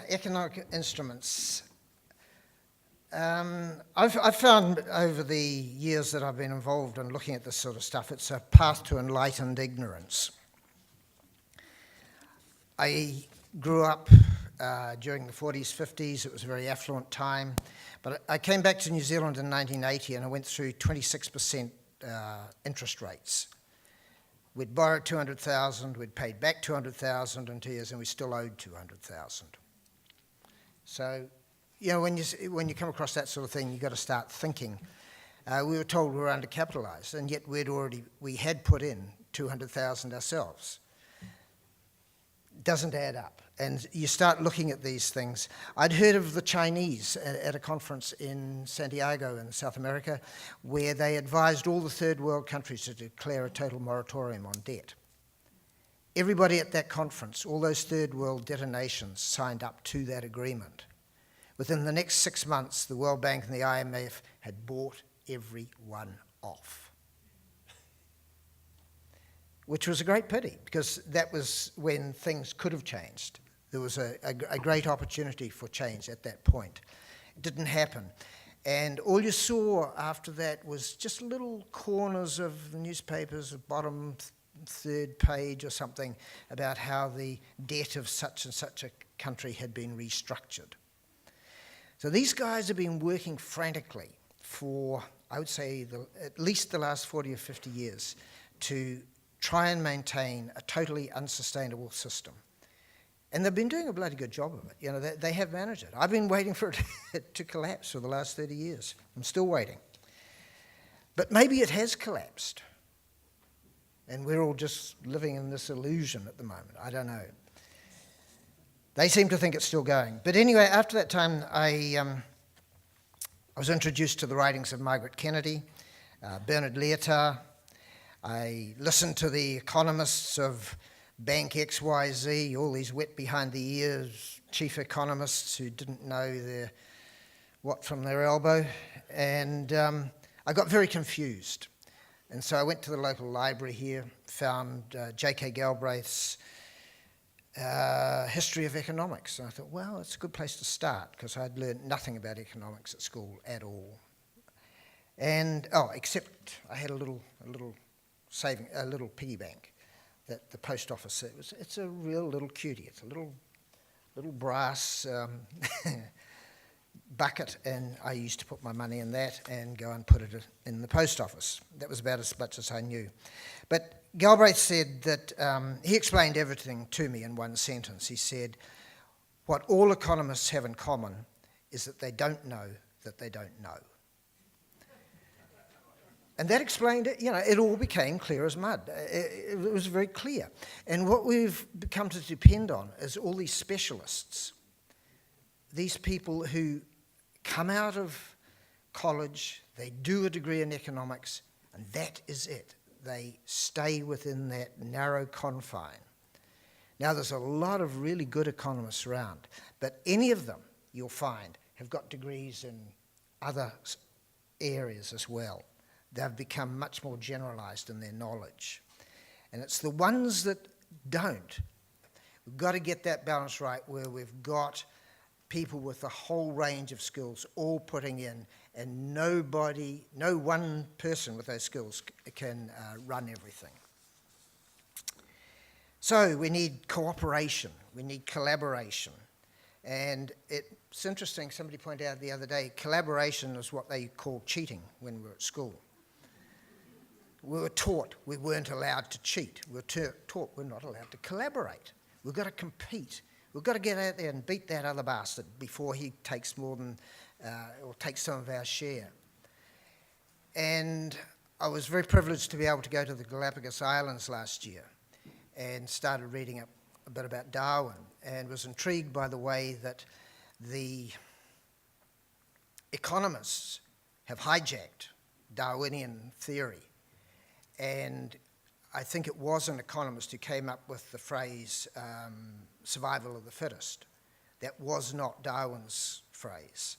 Economic instruments. I've found over the years that I've been involved in looking at this sort of stuff, it's a path to enlightened ignorance. I grew up during the 40s, 50s. It was a very affluent time. But I came back to New Zealand in 1980 and I went through 26% interest rates. We'd borrowed 200,000, we'd paid back 200,000 in 2 years, and we still owed 200,000. So, when you come across that sort of thing, you've got to start thinking. We were told we were undercapitalised, and yet we had put in 200,000 ourselves. Doesn't add up. And you start looking at these things. I'd heard of the Chinese at a conference in Santiago in South America where they advised all the third world countries to declare a total moratorium on debt. Everybody at that conference, all those third world debtor nations, signed up to that agreement. Within the next 6 months, the World Bank and the IMF had bought everyone off. Which was a great pity, because that was when things could have changed. There was a great opportunity for change at that point. It didn't happen. And all you saw after that was just little corners of the newspapers, the bottom third page or something, about how the debt of such and such a country had been restructured. So these guys have been working frantically for, I would say, at least the last 40 or 50 years to try and maintain a totally unsustainable system. And they've been doing a bloody good job of it. They have managed it. I've been waiting for it to collapse for the last 30 years. I'm still waiting. But maybe it has collapsed. And we're all just living in this illusion at the moment. I don't know. They seem to think it's still going. But anyway, after that time, I was introduced to the writings of Margaret Kennedy, Bernard Lietaer. I listened to the economists of Bank XYZ, all these wet behind the ears chief economists who didn't know their what from their elbow. And I got very confused. And so I went to the local library here, found J.K. Galbraith's History of Economics. And I thought, well, it's a good place to start, because I'd learned nothing about economics at school at all. And, except I had a little piggy bank that the post office said. It's a real little cutie. It's a little brass bucket, and I used to put my money in that and go and put it in the post office. That was about as much as I knew. But Galbraith said that he explained everything to me in one sentence. He said, what all economists have in common is that they don't know that they don't know. And that explained it. It all became clear as mud. It was very clear. And what we've come to depend on is all these specialists, these people who come out of college, they do a degree in economics, and that is it. They stay within that narrow confine. Now, there's a lot of really good economists around, but any of them, you'll find, have got degrees in other areas as well. They've become much more generalised in their knowledge. And it's the ones that don't. We've got to get that balance right, where we've got people with a whole range of skills all putting in, and no one person with those skills can run everything. So we need cooperation, we need collaboration. And it's interesting, somebody pointed out the other day, collaboration is what they call cheating when we were at school. We were taught we weren't allowed to cheat. We were taught we're not allowed to collaborate. We've got to compete. We've got to get out there and beat that other bastard before he takes more than, or takes some of our share. And I was very privileged to be able to go to the Galapagos Islands last year and started reading up a bit about Darwin, and was intrigued by the way that the economists have hijacked Darwinian theory. And I think it was an economist who came up with the phrase survival of the fittest. That was not Darwin's phrase.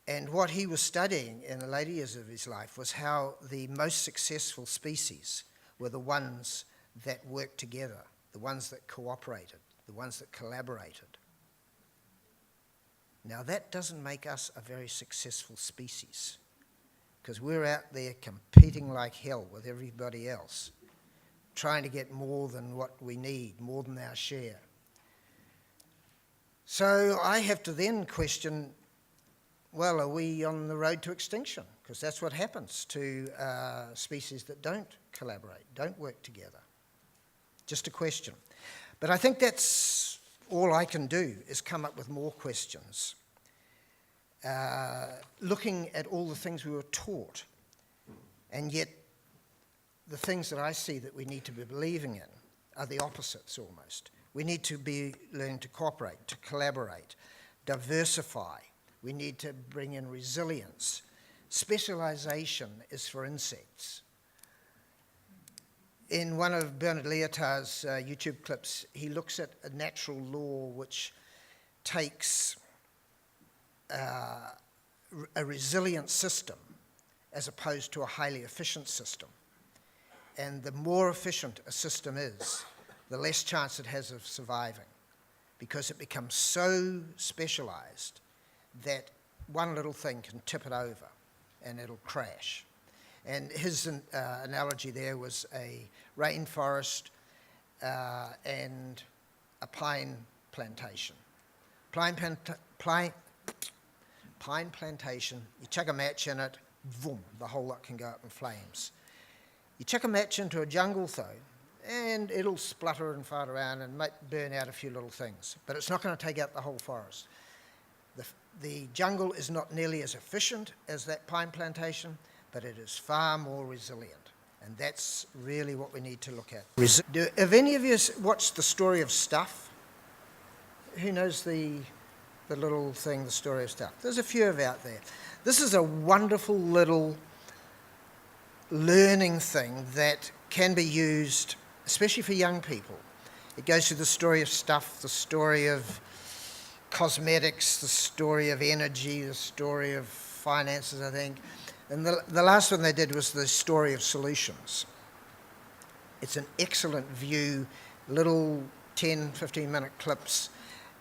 And what he was studying in the later years of his life was how the most successful species were the ones that worked together, the ones that cooperated. the ones that collaborated. Now that doesn't make us a very successful species, because we're out there competing like hell with everybody else, trying to get more than what we need, more than our share. So I have to then question, well, are we on the road to extinction? Because that's what happens to species that don't collaborate, don't work together. Just a question. But I think that's all I can do, is come up with more questions. Looking at all the things we were taught, and yet the things that I see that we need to be believing in are the opposites almost. We need to be learning to cooperate, to collaborate, diversify. We need to bring in resilience. Specialization is for insects. In one of Bernard Lyotard's YouTube clips, he looks at a natural law which takes a resilient system as opposed to a highly efficient system. And the more efficient a system is, the less chance it has of surviving, because it becomes so specialized that one little thing can tip it over and it'll crash. And his analogy there was a rainforest and a pine plantation. Pine plantation, you chuck a match in it, boom, the whole lot can go up in flames. You chuck a match into a jungle though, and it'll splutter and fart around and might burn out a few little things, but it's not going to take out the whole forest. The jungle is not nearly as efficient as that pine plantation, but it is far more resilient, and that's really what we need to look at. Have any of you watched The Story of Stuff? Who knows the little thing, The Story of Stuff? There's a few of you out there. This is a wonderful little learning thing that can be used, especially for young people. It goes through the story of stuff, the story of cosmetics, the story of energy, the story of finances, I think. And the last one they did was the story of solutions. It's an excellent view, little 10, 15-minute clips,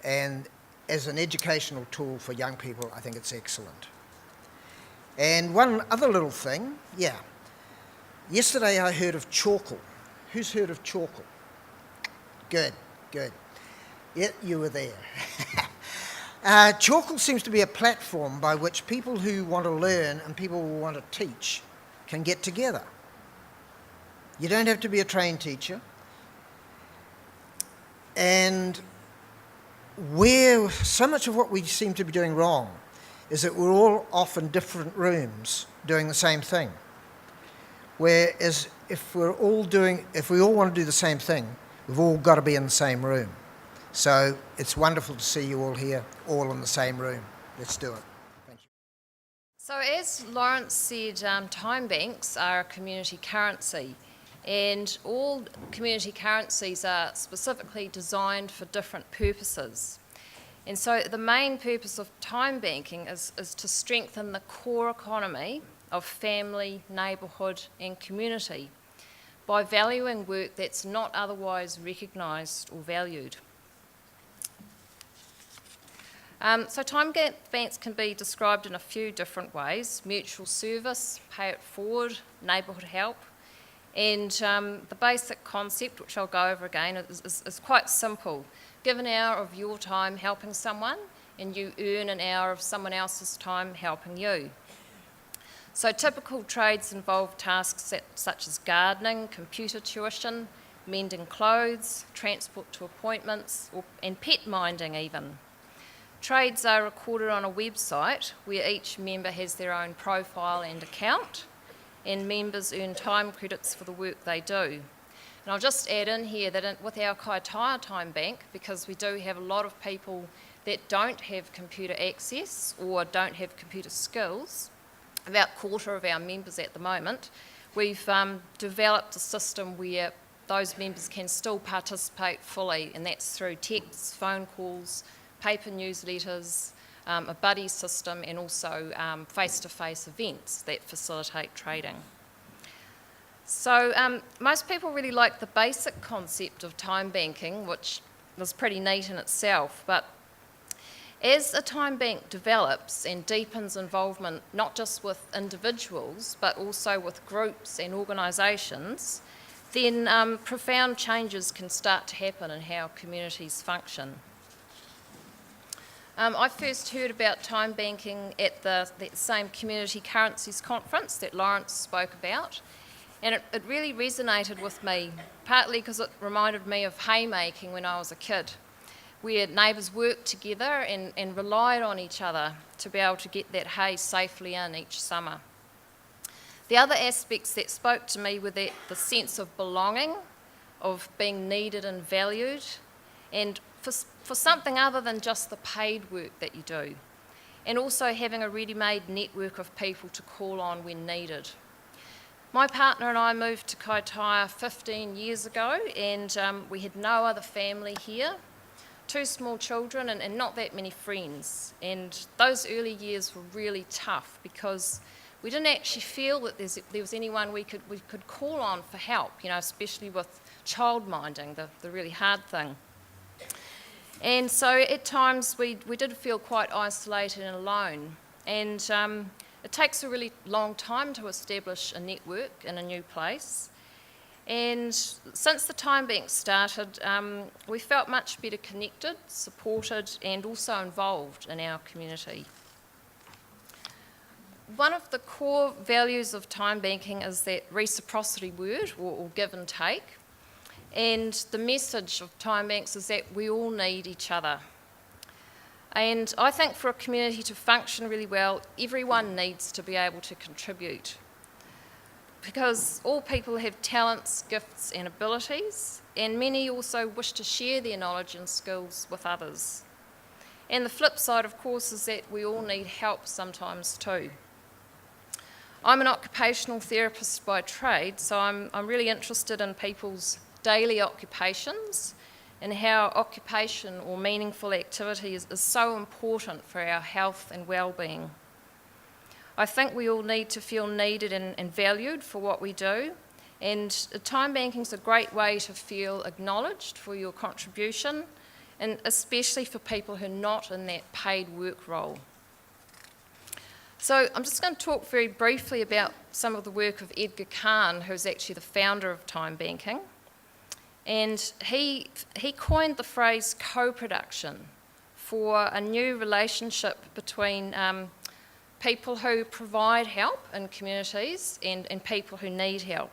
and as an educational tool for young people, I think it's excellent. And one other little thing, yesterday I heard of Chorkle. Who's heard of Chorkle? Good. Yeah, you were there. Chorkle seems to be a platform by which people who want to learn and people who want to teach can get together. You don't have to be a trained teacher. And where so much of what we seem to be doing wrong is that we're all off in different rooms doing the same thing. Whereas if we all want to do the same thing, we've all got to be in the same room. So it's wonderful to see you all here, all in the same room. Let's do it. Thank you. So as Lawrence said, time banks are a community currency, and all community currencies are specifically designed for different purposes. And so the main purpose of time banking is to strengthen the core economy of family, neighbourhood and community by valuing work that's not otherwise recognised or valued. So time banks can be described in a few different ways: mutual service, pay it forward, neighbourhood help. And the basic concept, which I'll go over again, is quite simple. Give an hour of your time helping someone, and you earn an hour of someone else's time helping you. So typical trades involve tasks such as gardening, computer tuition, mending clothes, transport to appointments, and pet minding even. Trades are recorded on a website where each member has their own profile and account, and members earn time credits for the work they do. And I'll just add in here that with our Kaitaia Time Bank, because we do have a lot of people that don't have computer access or don't have computer skills, about a quarter of our members at the moment, we've developed a system where those members can still participate fully, and that's through texts, phone calls, paper newsletters, a buddy system, and also face-to-face events that facilitate trading. So most people really like the basic concept of time banking, which was pretty neat in itself. But as a time bank develops and deepens involvement, not just with individuals, but also with groups and organisations, then profound changes can start to happen in how communities function. I first heard about time banking at the same Community Currencies Conference that Lawrence spoke about, and it really resonated with me, partly because it reminded me of haymaking when I was a kid, where neighbours worked together and relied on each other to be able to get that hay safely in each summer. The other aspects that spoke to me were the sense of belonging, of being needed and valued, and for something other than just the paid work that you do, and also having a ready-made network of people to call on when needed. My partner and I moved to Kaitaia 15 years ago, and we had no other family here, 2 small children and not that many friends. And those early years were really tough because we didn't actually feel that there was anyone we could call on for help, especially with childminding, the really hard thing. And so at times we did feel quite isolated and alone. And it takes a really long time to establish a network in a new place. And since the time bank started, we felt much better connected, supported, and also involved in our community. One of the core values of time banking is that reciprocity word, or give and take. And the message of time banks is that we all need each other. And I think for a community to function really well, everyone needs to be able to contribute. Because all people have talents, gifts and abilities, and many also wish to share their knowledge and skills with others. And the flip side, of course, is that we all need help sometimes too. I'm an occupational therapist by trade, so I'm really interested in people's daily occupations and how occupation or meaningful activity is so important for our health and well-being. I think we all need to feel needed and valued for what we do, and time banking is a great way to feel acknowledged for your contribution, and especially for people who are not in that paid work role. So I'm just going to talk very briefly about some of the work of Edgar Kahn, who's actually the founder of time banking. And he coined the phrase co-production for a new relationship between people who provide help in communities and people who need help.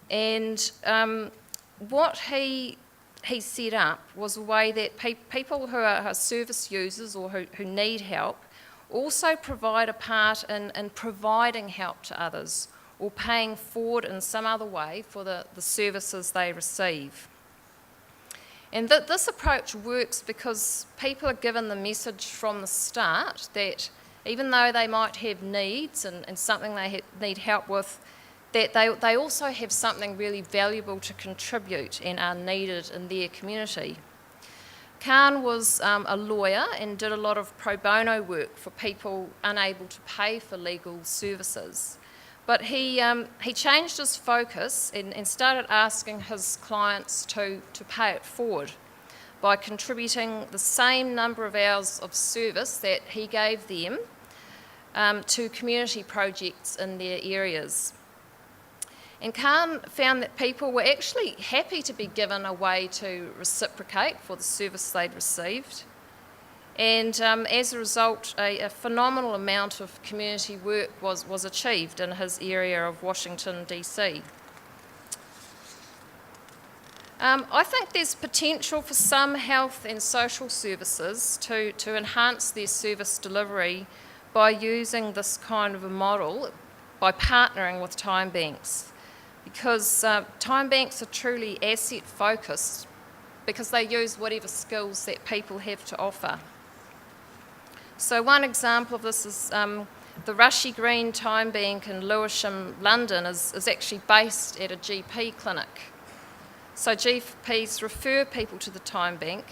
And what he set up was a way that people who are service users or who need help also provide a part in providing help to others or paying forward in some other way for the services they receive. And this approach works because people are given the message from the start that even though they might have needs and something they need help with, that they also have something really valuable to contribute and are needed in their community. Kahn was a lawyer and did a lot of pro bono work for people unable to pay for legal services. But he changed his focus and started asking his clients to pay it forward by contributing the same number of hours of service that he gave them to community projects in their areas. And Kahn found that people were actually happy to be given a way to reciprocate for the service they'd received. And as a result, a phenomenal amount of community work was achieved in his area of Washington, DC. I think there's potential for some health and social services to enhance their service delivery by using this kind of a model, by partnering with time banks. Because time banks are truly asset focused because they use whatever skills that people have to offer. So one example of this is the Rushy Green Time Bank in Lewisham, London is actually based at a GP clinic. So GPs refer people to the time bank,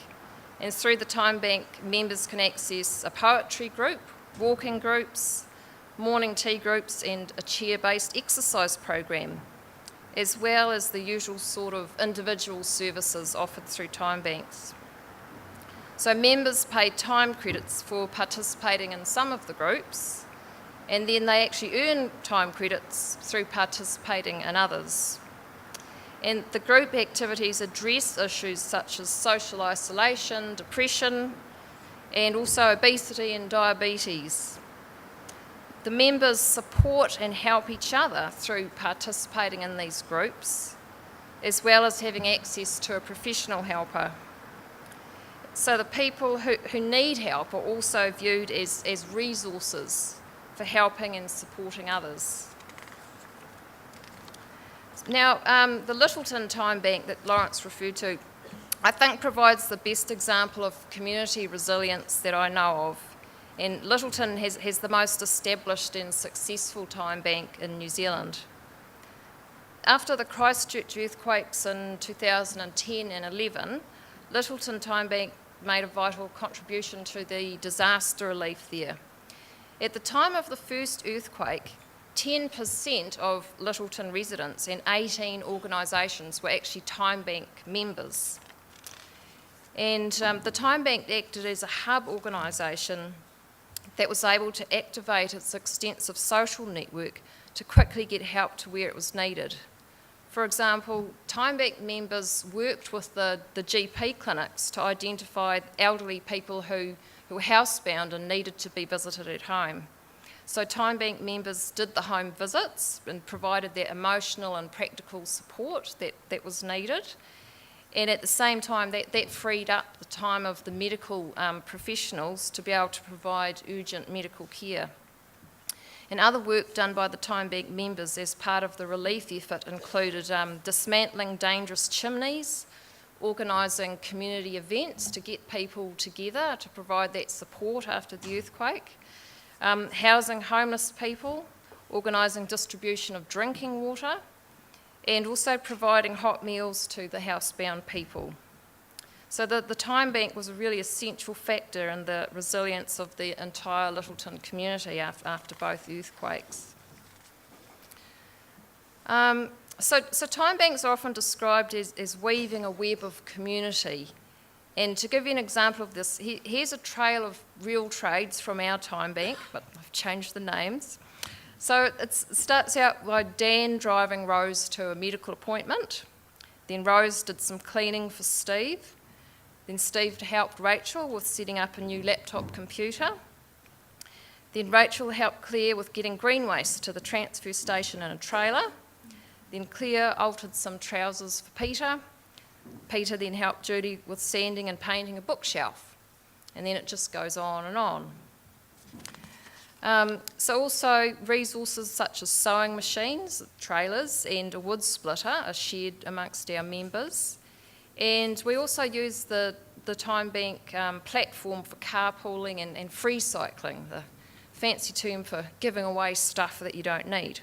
and through the time bank members can access a poetry group, walking groups, morning tea groups and a chair-based exercise program, as well as the usual sort of individual services offered through time banks. So members pay time credits for participating in some of the groups, and then they actually earn time credits through participating in others. And the group activities address issues such as social isolation, depression, and also obesity and diabetes. The members support and help each other through participating in these groups, as well as having access to a professional helper. So the people who need help are also viewed as resources for helping and supporting others. Now, the Littleton Time Bank that Lawrence referred to, I think provides the best example of community resilience that I know of. And Littleton has the most established and successful time bank in New Zealand. After the Christchurch earthquakes in 2010 and 11, Littleton Time Bank made a vital contribution to the disaster relief there. At the time of the first earthquake, 10% of Littleton residents and 18 organisations were actually Time Bank members. And the Time Bank acted as a hub organisation that was able to activate its extensive social network to quickly get help to where it was needed. For example, Time Bank members worked with the GP clinics to identify elderly people who were housebound and needed to be visited at home. So Time Bank members did the home visits and provided that emotional and practical support that was needed. And at the same time, that freed up the time of the medical professionals to be able to provide urgent medical care. And other work done by the Time Bank members as part of the relief effort included dismantling dangerous chimneys, organising community events to get people together to provide that support after the earthquake, housing homeless people, organising distribution of drinking water, and also providing hot meals to the housebound people. So the Time Bank was a really essential factor in the resilience of the entire Littleton community after both earthquakes. So time banks are often described as weaving a web of community. And to give you an example of this, here's a trail of real trades from our time bank, but I've changed the names. So it starts out by Dan driving Rose to a medical appointment. Then Rose did some cleaning for Steve. Then Steve helped Rachel with setting up a new laptop computer. Then Rachel helped Claire with getting green waste to the transfer station in a trailer. Then Claire altered some trousers for Peter. Peter then helped Judy with sanding and painting a bookshelf. And then it just goes on and on. So also resources such as sewing machines, trailers, and a wood splitter are shared amongst our members. And we also use the Time Bank platform for carpooling and free cycling, the fancy term for giving away stuff that you don't need.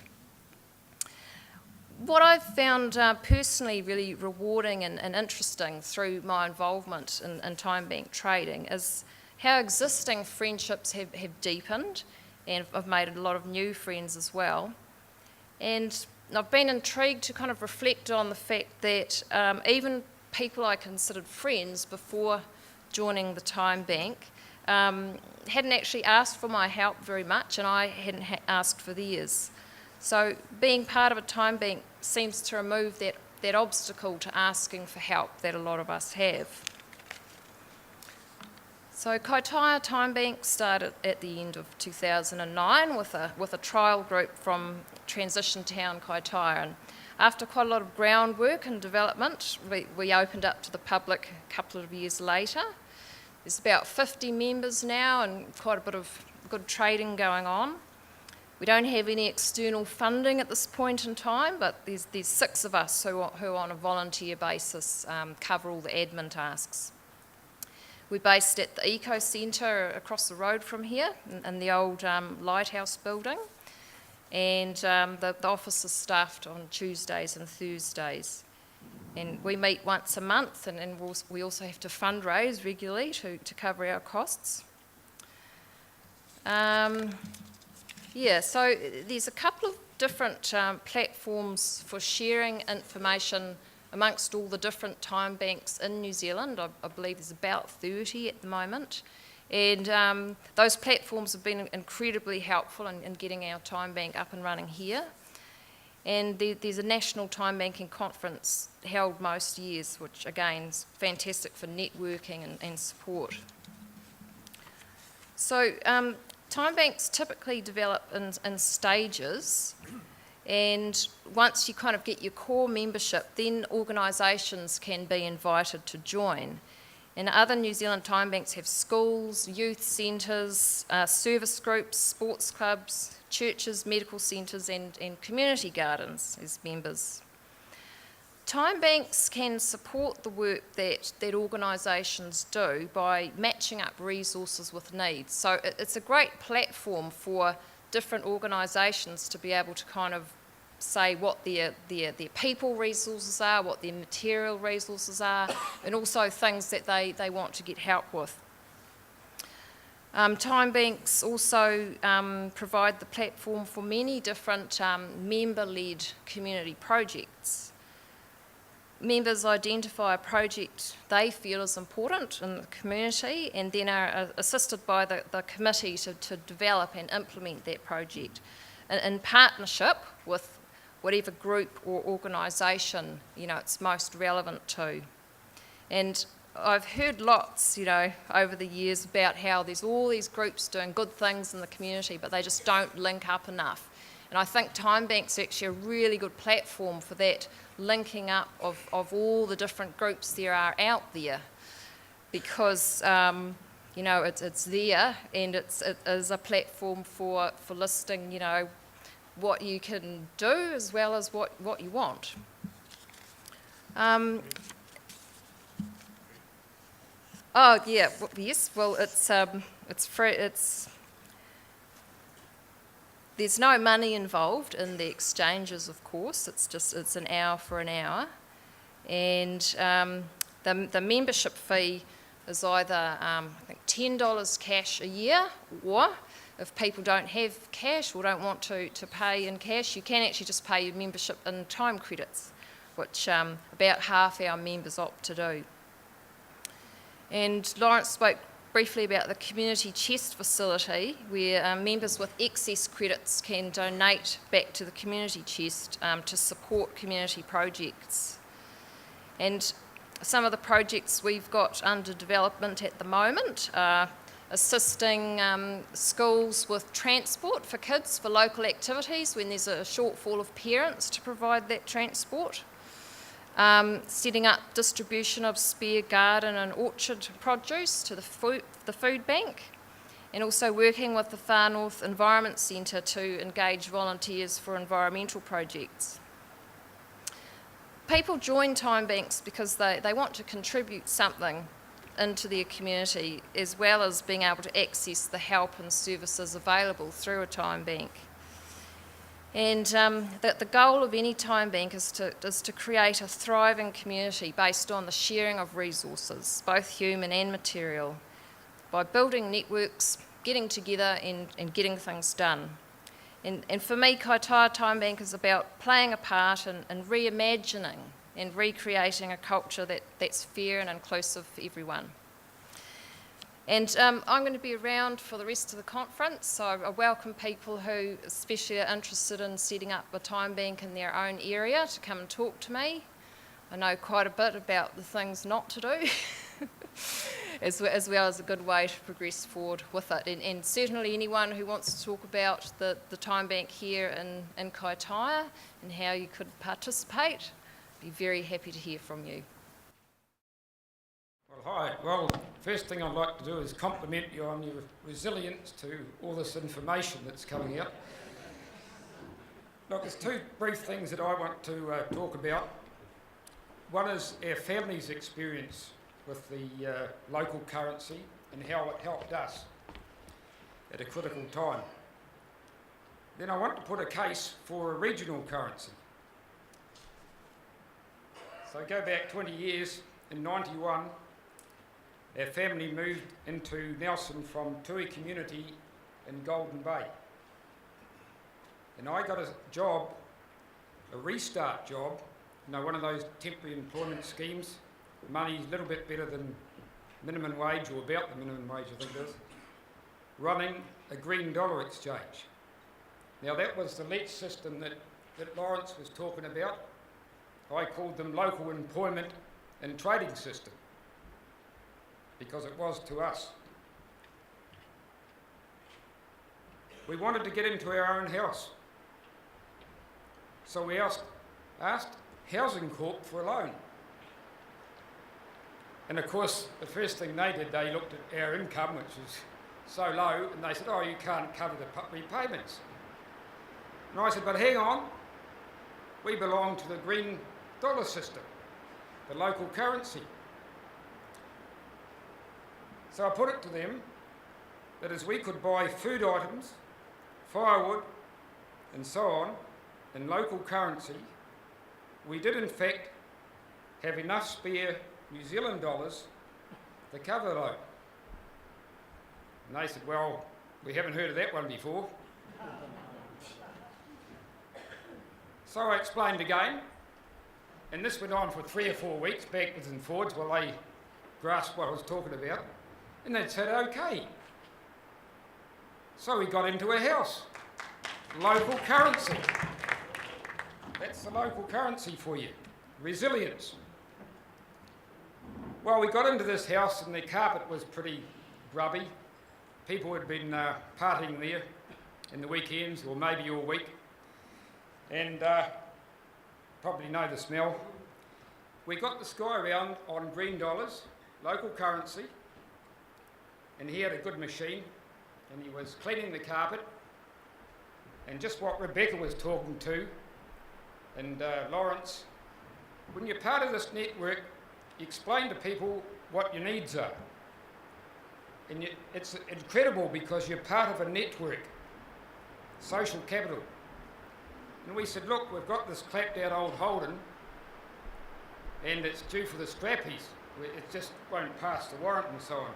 What I've found personally really rewarding and interesting through my involvement in Time Bank trading is how existing friendships have deepened, and I've made a lot of new friends as well. And I've been intrigued to kind of reflect on the fact that even people I considered friends before joining the Time Bank hadn't actually asked for my help very much, and I hadn't asked for theirs. So being part of a time bank seems to remove that obstacle to asking for help that a lot of us have. So Kaitaia Time Bank started at the end of 2009 with a trial group from Transition Town Kaitaia. And after quite a lot of groundwork and development, we opened up to the public a couple of years later. There's about 50 members now and quite a bit of good trading going on. We don't have any external funding at this point in time, but there's 6 of us who on a volunteer basis cover all the admin tasks. We're based at the Eco Centre across the road from here, in the old lighthouse building, and the office is staffed on Tuesdays and Thursdays. And we meet once a month, and we also have to fundraise regularly to cover our costs. So there's a couple of different platforms for sharing information amongst all the different time banks in New Zealand. I believe there's about 30 at the moment. And those platforms have been incredibly helpful in getting our time bank up and running here. And there's a national time banking conference held most years, which again is fantastic for networking and support. So time banks typically develop in stages, and once you kind of get your core membership, then organisations can be invited to join. And other New Zealand time banks have schools, youth centres, service groups, sports clubs, churches, medical centres and community gardens as members. Time banks can support the work that organisations do by matching up resources with needs. So it's a great platform for different organisations to be able to kind of say what their people resources are, what their material resources are, and also things that they want to get help with. Time banks also provide the platform for many different member-led community projects. Members identify a project they feel is important in the community and then are assisted by the committee to develop and implement that project in partnership with whatever group or organisation it's most relevant to. And I've heard lots over the years about how there's all these groups doing good things in the community but they just don't link up enough. And I think Time Bank's actually a really good platform for that linking up of all the different groups there are out there, because it's there and it is a platform for listing what you can do as well as what you want. Oh yeah, yes. Well, it's free. There's no money involved in the exchanges, of course. It's an hour for an hour, and the membership fee is either I think $10 cash a year, or if people don't have cash or don't want to pay in cash, you can actually just pay your membership in time credits, which about half our members opt to do. And Lawrence spoke briefly about the community chest facility, where members with excess credits can donate back to the community chest to support community projects. And some of the projects we've got under development at the moment are assisting schools with transport for kids for local activities when there's a shortfall of parents to provide that transport. Setting up distribution of spare garden and orchard produce to the food bank, and also working with the Far North Environment Centre to engage volunteers for environmental projects. People join time banks because they want to contribute something into their community, as well as being able to access the help and services available through a time bank. And the goal of any time bank is to create a thriving community based on the sharing of resources, both human and material, by building networks, getting together and getting things done. And for me, Kaitaia Time Bank is about playing a part in reimagining and recreating a culture that's fair and inclusive for everyone. And I'm going to be around for the rest of the conference, so I welcome people who especially are interested in setting up a time bank in their own area to come and talk to me. I know quite a bit about the things not to do, as well as a good way to progress forward with it. And certainly anyone who wants to talk about the time bank here in Kaitaia and how you could participate, I'd be very happy to hear from you. Well, hi. Well, first thing I'd like to do is compliment you on your resilience to all this information that's coming out. Look, there's two brief things that I want to talk about. One is our family's experience with the local currency and how it helped us at a critical time. Then I want to put a case for a regional currency. So go back 20 years, in 91, our family moved into Nelson from Tui community in Golden Bay. And I got a job, a restart job, one of those temporary employment schemes. Money's a little bit better than minimum wage, or about the minimum wage, I think it is, running a green dollar exchange. Now that was the LEACH system that Lawrence was talking about. I called them local employment and trading system, because it was to us. We wanted to get into our own house. So we asked Housing Corp for a loan. And of course, the first thing they did, they looked at our income, which was so low, and they said, oh, you can't cover the repayments. And I said, but hang on, we belong to the green dollar system, the local currency. So I put it to them that as we could buy food items, firewood, and so on, in local currency, we did in fact have enough spare New Zealand dollars to cover the loan. And they said, well, we haven't heard of that one before. So I explained again, and this went on for 3 or 4 weeks, backwards and forwards, while they grasped what I was talking about, and they said, okay. So we got into a house, local currency. That's the local currency for you, resilience. Well, we got into this house and the carpet was pretty grubby. People had been partying there in the weekends, or maybe all week, and probably know the smell. We got this guy around on green dollars, local currency, and he had a good machine, and he was cleaning the carpet, and just what Rebecca was talking to, and Lawrence, when you're part of this network, you explain to people what your needs are. And it's incredible because you're part of a network, social capital. And we said, look, we've got this clapped out old Holden and it's due for the scrappies. It just won't pass the warrant and so on.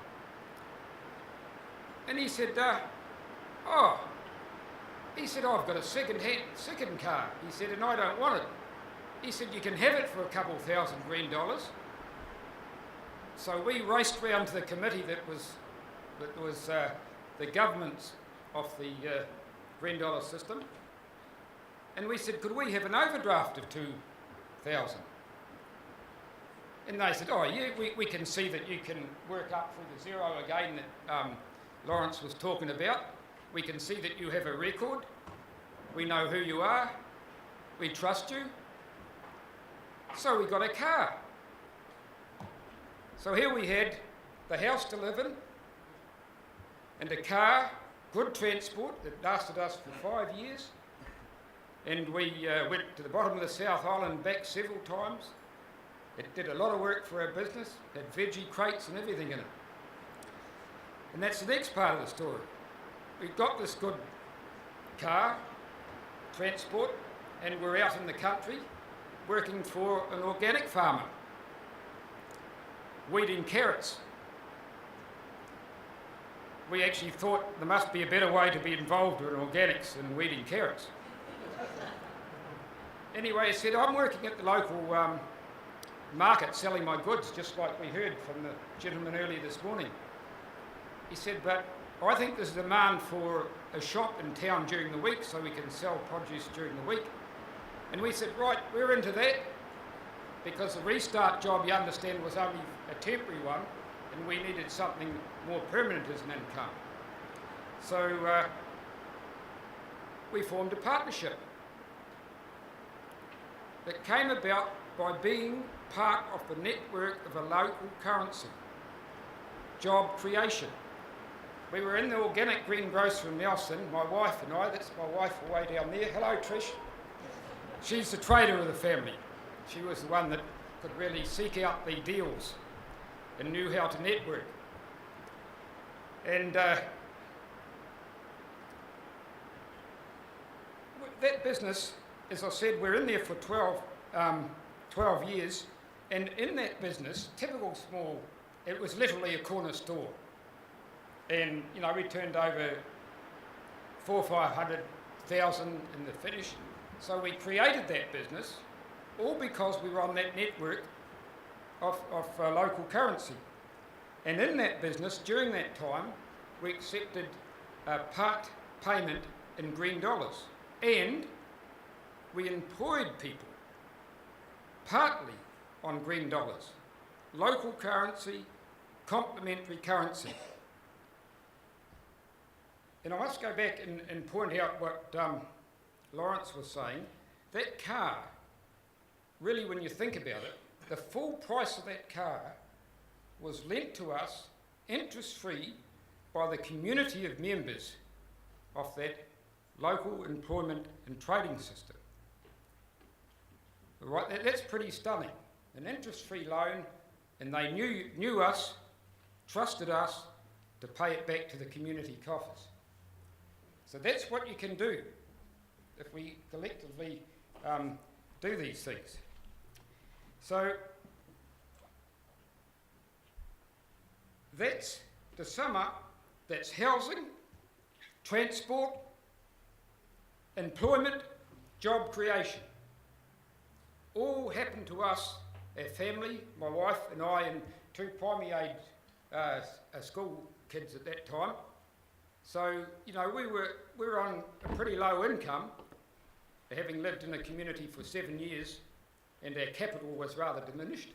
And he said, I've got a second car. He said, and I don't want it. He said, you can have it for a couple thousand green dollars. So we raced round to the committee that was the governance of the green dollar system, and we said, could we have an overdraft of 2,000? And they said, oh yeah, we can see that you can work up through the zero again that Lawrence was talking about. We can see that you have a record. We know who you are. We trust you. So we got a car. So here we had the house to live in, and a car, good transport that lasted us for 5 years, and we went to the bottom of the South Island back several times. It did a lot of work for our business, had veggie crates and everything in it. And that's the next part of the story. We've got this good car, transport, and we're out in the country working for an organic farmer, weeding carrots. We actually thought there must be a better way to be involved in organics than weeding carrots. Anyway, I said, I'm working at the local market selling my goods, just like we heard from the gentleman earlier this morning. He said, but I think there's a demand for a shop in town during the week so we can sell produce during the week. And we said, right, we're into that, because the restart job, you understand, was only a temporary one, and we needed something more permanent as an income. So we formed a partnership that came about by being part of the network of a local currency, job creation. We were in the organic green grocery in Nelson, my wife and I. That's my wife way down there. Hello, Trish. She's the trader of the family. She was the one that could really seek out the deals and knew how to network. And that business, as I said, we're in there for 12 years, and in that business, typical small, it was literally a corner store. And, we turned over 400,000, 100,000 in the finish. So we created that business, all because we were on that network of local currency. And in that business, during that time, we accepted part payment in green dollars. And we employed people, partly on green dollars. Local currency, complementary currency. And I must go back and point out what Lawrence was saying. That car, really when you think about it, the full price of that car was lent to us interest-free by the community of members of that local employment and trading system. Right, that's pretty stunning. An interest-free loan, and they knew us, trusted us to pay it back to the community coffers. So that's what you can do if we collectively do these things. So that's, to sum up, that's housing, transport, employment, job creation. All happened to us, our family, my wife and I, and 2 primary age school kids at that time. So, you know, we were on a pretty low income, having lived in a community for 7 years, and our capital was rather diminished.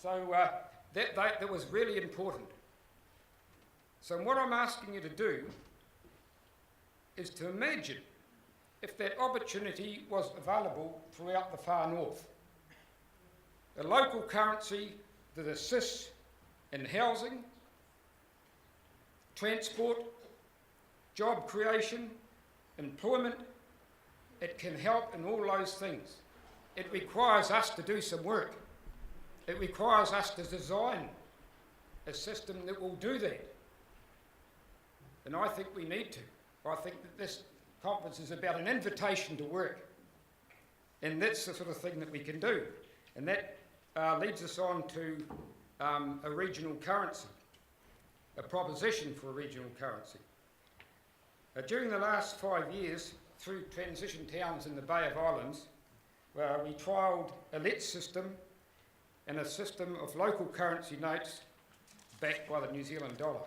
So that was really important. So what I'm asking you to do is to imagine if that opportunity was available throughout the far north. A local currency that assists in housing, transport, job creation, employment. It can help in all those things. It requires us to do some work. It requires us to design a system that will do that. And I think we need to. I think that this conference is about an invitation to work. And that's the sort of thing that we can do. And that leads us on to a regional currency, a proposition for a regional currency. During the last 5 years, through transition towns in the Bay of Islands, we trialled a let system and a system of local currency notes backed by the New Zealand dollar.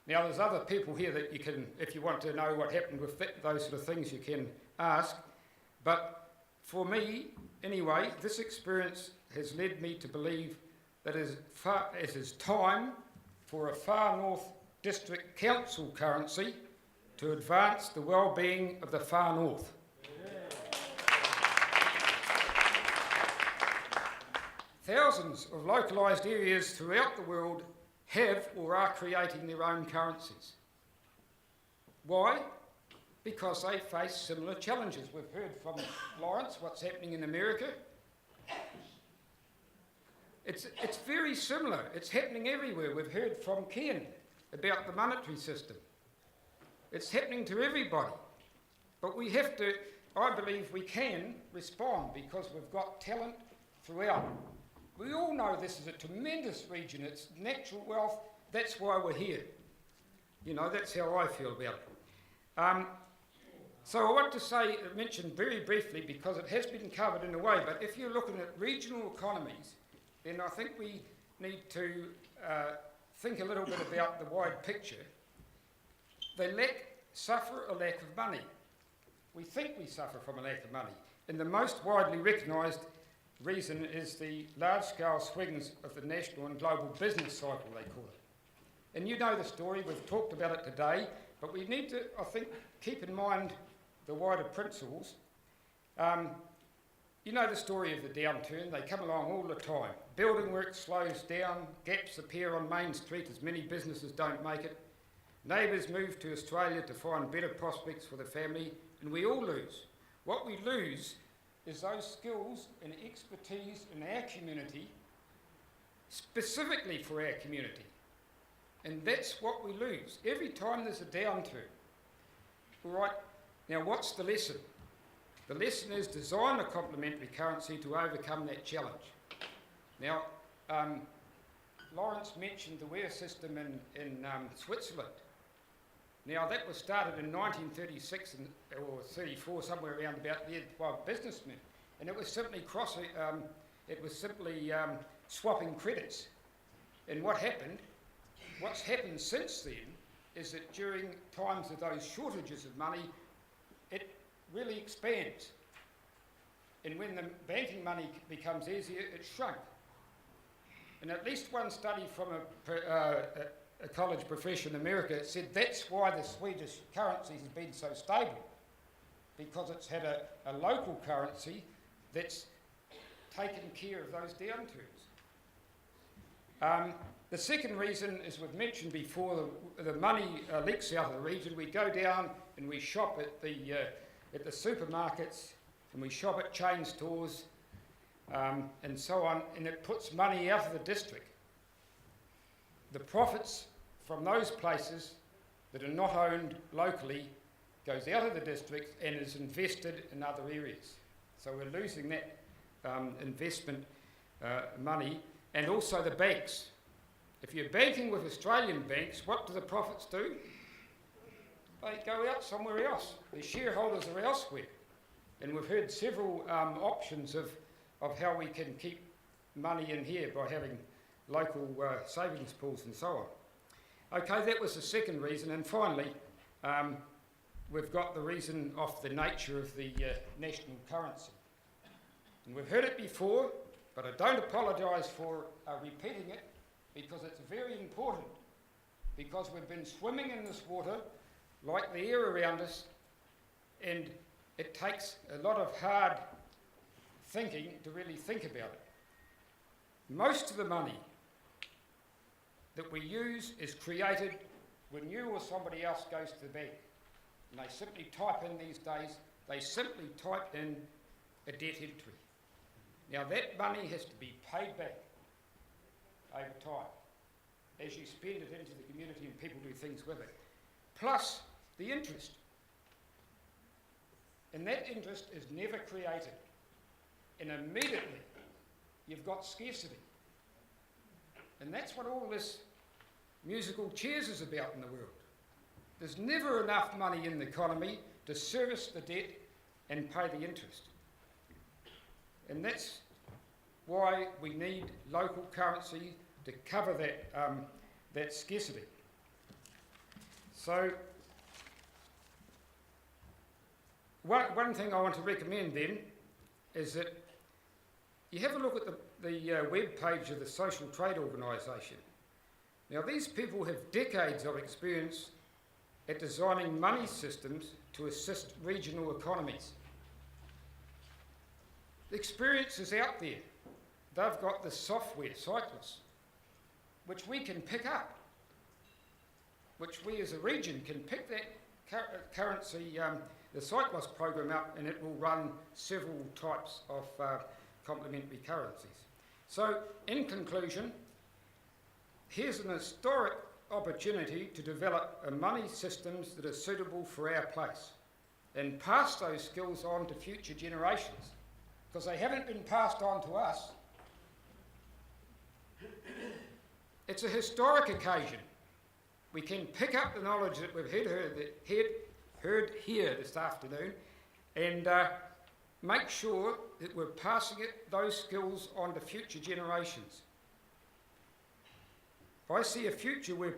Now, there's other people here that you can, if you want to know what happened with those sort of things, you can ask. But for me, anyway, this experience has led me to believe that it is time for a Far North District Council currency to advance the well-being of the Far North. Thousands of localised areas throughout the world have or are creating their own currencies. Why? Because they face similar challenges. We've heard from Lawrence what's happening in America. It's very similar. It's happening everywhere. We've heard from Ken about the monetary system. It's happening to everybody. But we have to, I believe we can respond because we've got talent throughout. We all know this is a tremendous region. It's natural wealth. That's why we're here. You know, that's how I feel about it. So I want to mention very briefly, because it has been covered in a way, but if you're looking at regional economies, then I think we need to think a little bit about the wide picture. They suffer a lack of money. We think we suffer from a lack of money. And the most widely recognised reason is the large-scale swings of the national and global business cycle, they call it. And you know the story, we've talked about it today, but we need to, I think, keep in mind the wider principles. You know the story of the downturn. They come along all the time. Building work slows down, gaps appear on Main Street as many businesses don't make it. Neighbours move to Australia to find better prospects for the family, and we all lose. What we lose is those skills and expertise in our community, specifically for our community. And that's what we lose every time there's a downturn. All right, now what's the lesson? The lesson is design a complementary currency to overcome that challenge. Now, Lawrence mentioned the WER system in Switzerland. Now, that was started in 1936 or 34, somewhere around about there, by businessmen, and it was simply swapping credits. And what's happened since then is that during times of those shortages of money, it really expands. And when the banking money becomes easier, it shrunk. And at least one study from a college professor in America said that's why the Swedish currency has been so stable, because it's had a local currency that's taken care of those downturns. The second reason, as we've mentioned before, the money leaks out of the region. We go down and we shop at the supermarkets, and we shop at chain stores, and so on, and it puts money out of the district. The profits from those places that are not owned locally goes out of the district and is invested in other areas. So we're losing that investment money, and also the banks. If you're banking with Australian banks, what do the profits do? They go out somewhere else. The shareholders are elsewhere. And we've heard several options of how we can keep money in here by having local savings pools and so on. Okay, that was the second reason. And finally, we've got the reason of the nature of the national currency. And we've heard it before, but I don't apologise for repeating it, because it's very important, because we've been swimming in this water like the air around us, and it takes a lot of hard thinking to really think about it. Most of the money that we use is created when you or somebody else goes to the bank, and they simply type in these days, they simply type in a debt entry. Now that money has to be paid back over time as you spend it into the community and people do things with it, plus the interest. And that interest is never created, and immediately you've got scarcity. And that's what all this musical chairs is about in the world. There's never enough money in the economy to service the debt and pay the interest. And that's why we need local currency to cover that scarcity. So one thing I want to recommend then is that you have a look at the web page of the Social Trade Organisation. Now, these people have decades of experience at designing money systems to assist regional economies. The experience is out there. They've got the software, Cyclus, which we can pick up, which we as a region can pick that currency, the Cyclus program up, and it will run several types of complementary currencies. So, in conclusion, here's an historic opportunity to develop money systems that are suitable for our place and pass those skills on to future generations, because they haven't been passed on to us. It's a historic occasion. We can pick up the knowledge that we've heard here this afternoon and make sure that we're passing those skills on to future generations. I see a future where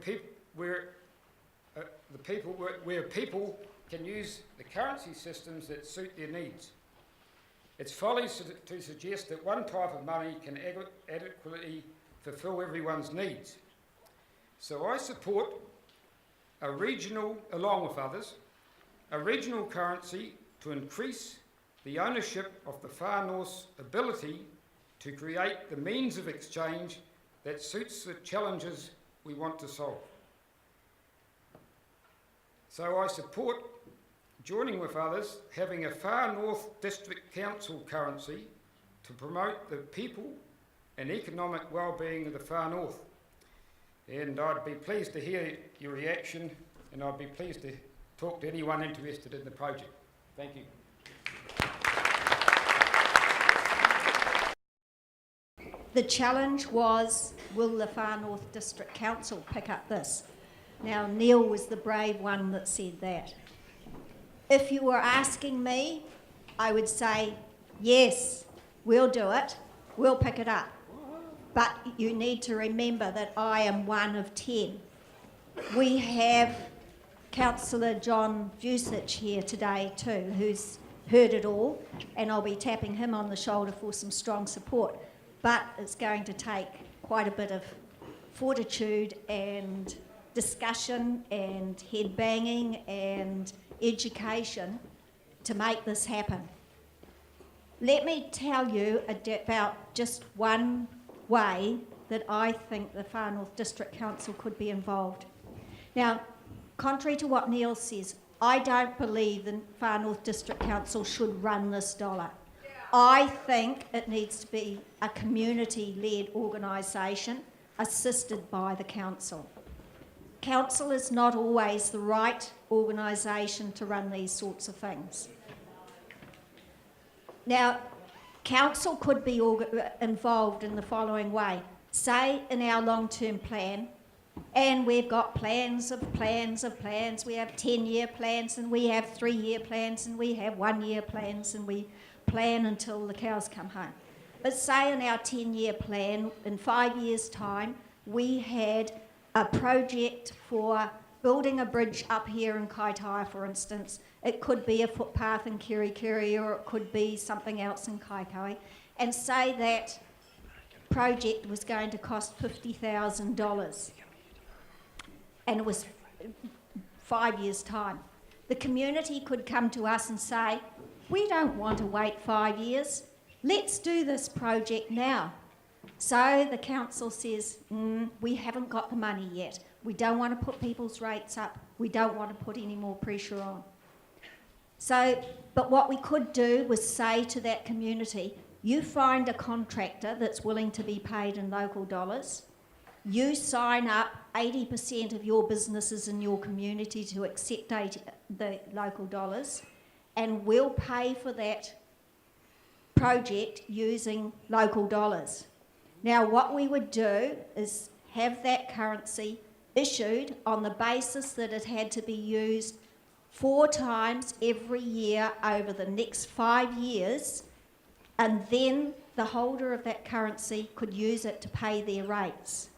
people can use the currency systems that suit their needs. It's folly to suggest that one type of money can adequately fulfil everyone's needs. So I support a regional, along with others, a regional currency to increase the ownership of the Far North's ability to create the means of exchange that suits the challenges we want to solve. So I support, joining with others, having a Far North District Council currency to promote the people and economic well-being of the Far North. And I'd be pleased to hear your reaction, and I'd be pleased to talk to anyone interested in the project. Thank you. The challenge was, will the Far North District Council pick up this? Now, Neil was the brave one that said that. If you were asking me, I would say, yes, we'll do it, we'll pick it up. But you need to remember that I am one of 10. We have Councillor John Vucic here today too, who's heard it all, and I'll be tapping him on the shoulder for some strong support. But it's going to take quite a bit of fortitude and discussion and head banging and education to make this happen. Let me tell you about just one way that I think the Far North District Council could be involved. Now, contrary to what Neil says, I don't believe the Far North District Council should run this dollar. I think it needs to be a community-led organisation assisted by the council. Council is not always the right organisation to run these sorts of things. Now, council could be involved in the following way. Say in our long-term plan, and we've got plans of plans of plans. We have 10-year plans, and we have 3-year plans, and we have 1-year plans, and we plan until the cows come home. But say in our 10-year plan, in 5 years' time, we had a project for building a bridge up here in Kaitaia, for instance. It could be a footpath in Kirikiri, or it could be something else in Kaikoai. And say that project was going to cost $50,000. And it was 5 years' time. The community could come to us and say, we don't want to wait 5 years. Let's do this project now. So the council says, we haven't got the money yet. We don't want to put people's rates up. We don't want to put any more pressure on. So, but what we could do was say to that community, you find a contractor that's willing to be paid in local dollars. You sign up 80% of your businesses in your community to accept the local dollars, and we'll pay for that project using local dollars. Now, what we would do is have that currency issued on the basis that it had to be used 4 times every year over the next 5 years, and then the holder of that currency could use it to pay their rates.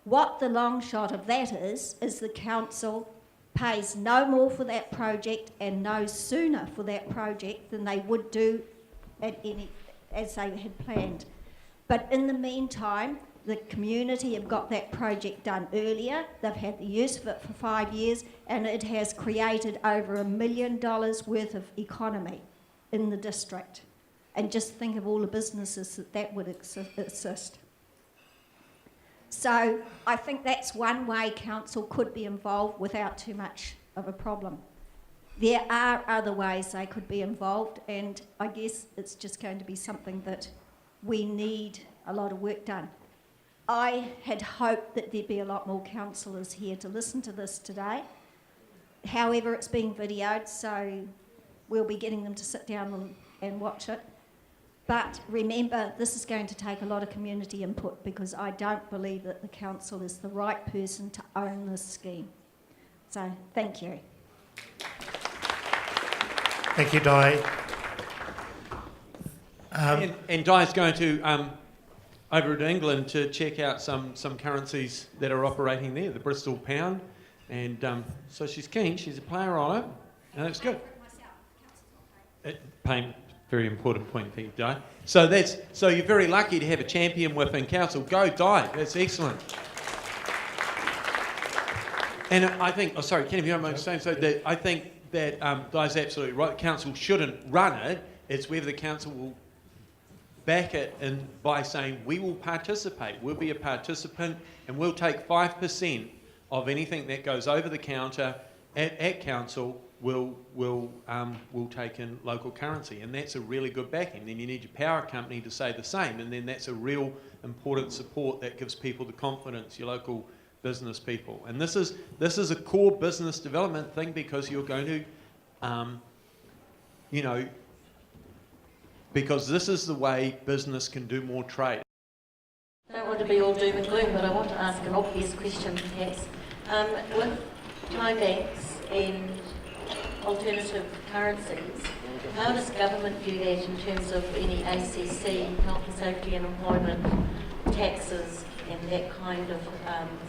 What the long shot of that is the council pays no more for that project and no sooner for that project than they would do as they had planned. But in the meantime, the community have got that project done earlier. They've had the use of it for 5 years, and it has created over $1 million worth of economy in the district. And just think of all the businesses that would assist. So I think that's one way council could be involved without too much of a problem. There are other ways they could be involved, and I guess it's just going to be something that we need a lot of work done. I had hoped that there'd be a lot more councillors here to listen to this today. However, it's being videoed, so we'll be getting them to sit down and watch it. But remember, this is going to take a lot of community input, because I don't believe that the council is the right person to own this scheme. So, thank you. Thank you, Di. And Di's going to over to England to check out some currencies that are operating there, the Bristol pound, and so she's keen. She's a player on it, and it's good. Payment, very important point for you, Di. So you're very lucky to have a champion within council. Go, Di. That's excellent. And I think, Kenny, if you don't mind saying so, that I think that Di's absolutely right. The council shouldn't run it. It's whether the council will back it in by saying we will participate. We'll be a participant, and we'll take 5% of anything that goes over the counter at council. We'll take in local currency, and that's a really good backing. Then you need your power company to say the same, and then that's a real important support that gives people the confidence, your local business people. And this is a core business development thing, because you're going to, because this is the way business can do more trade. I don't want to be all doom and gloom, but I want to ask an obvious question perhaps. With time banks and alternative currencies, how does government view that in terms of any ACC, health and safety and employment, taxes and that kind of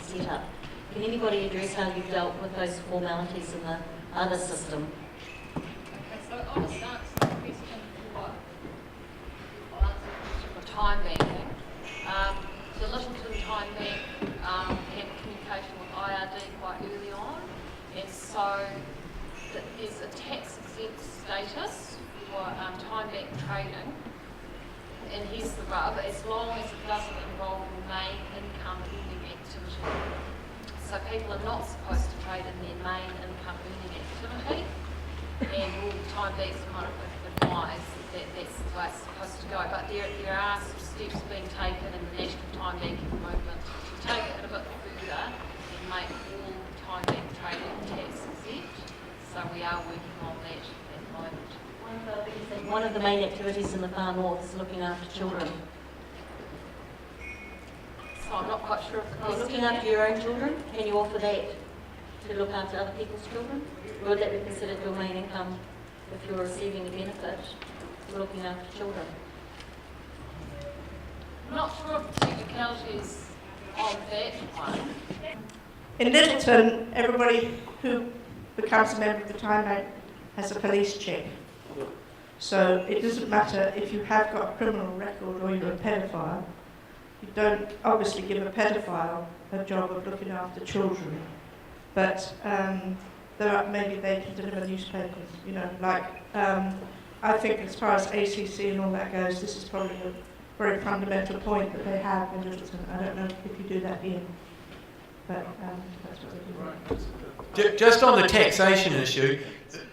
setup? Can anybody address how you've dealt with those formalities in the other system? So I'll start the question for time banking. The Littleton Time Bank had communication with IRD quite early on, and so there's a tax exempt status for time bank trading, and here's the rub, as long as it doesn't involve main income earning activity. So people are not supposed to trade in their main income earning activity, and all the time banks kind of advise that that's the way it's supposed to go. But there are some steps being taken in the national time banking movement to take it a bit further and make all time bank trading tax exempt. So we are working on that at the moment. One of the main activities in the far north is looking after children. So I'm not quite sure if the question. Looking after your own children, can you offer that to look after other people's children? Or would that be considered your main income if you're receiving a benefit for looking after children? I'm not sure of the technicalities on that one. In Littleton, everybody who becomes a member of the time bank has a police check. So it doesn't matter if you have got a criminal record or you're a pedophile. You don't obviously give a pedophile a job of looking after children. But maybe they can deliver newspapers, I think as far as ACC and all that goes, this is probably a very fundamental point that they have in Littleton. I don't know if you do that here, but that's what they do. Just on the taxation issue,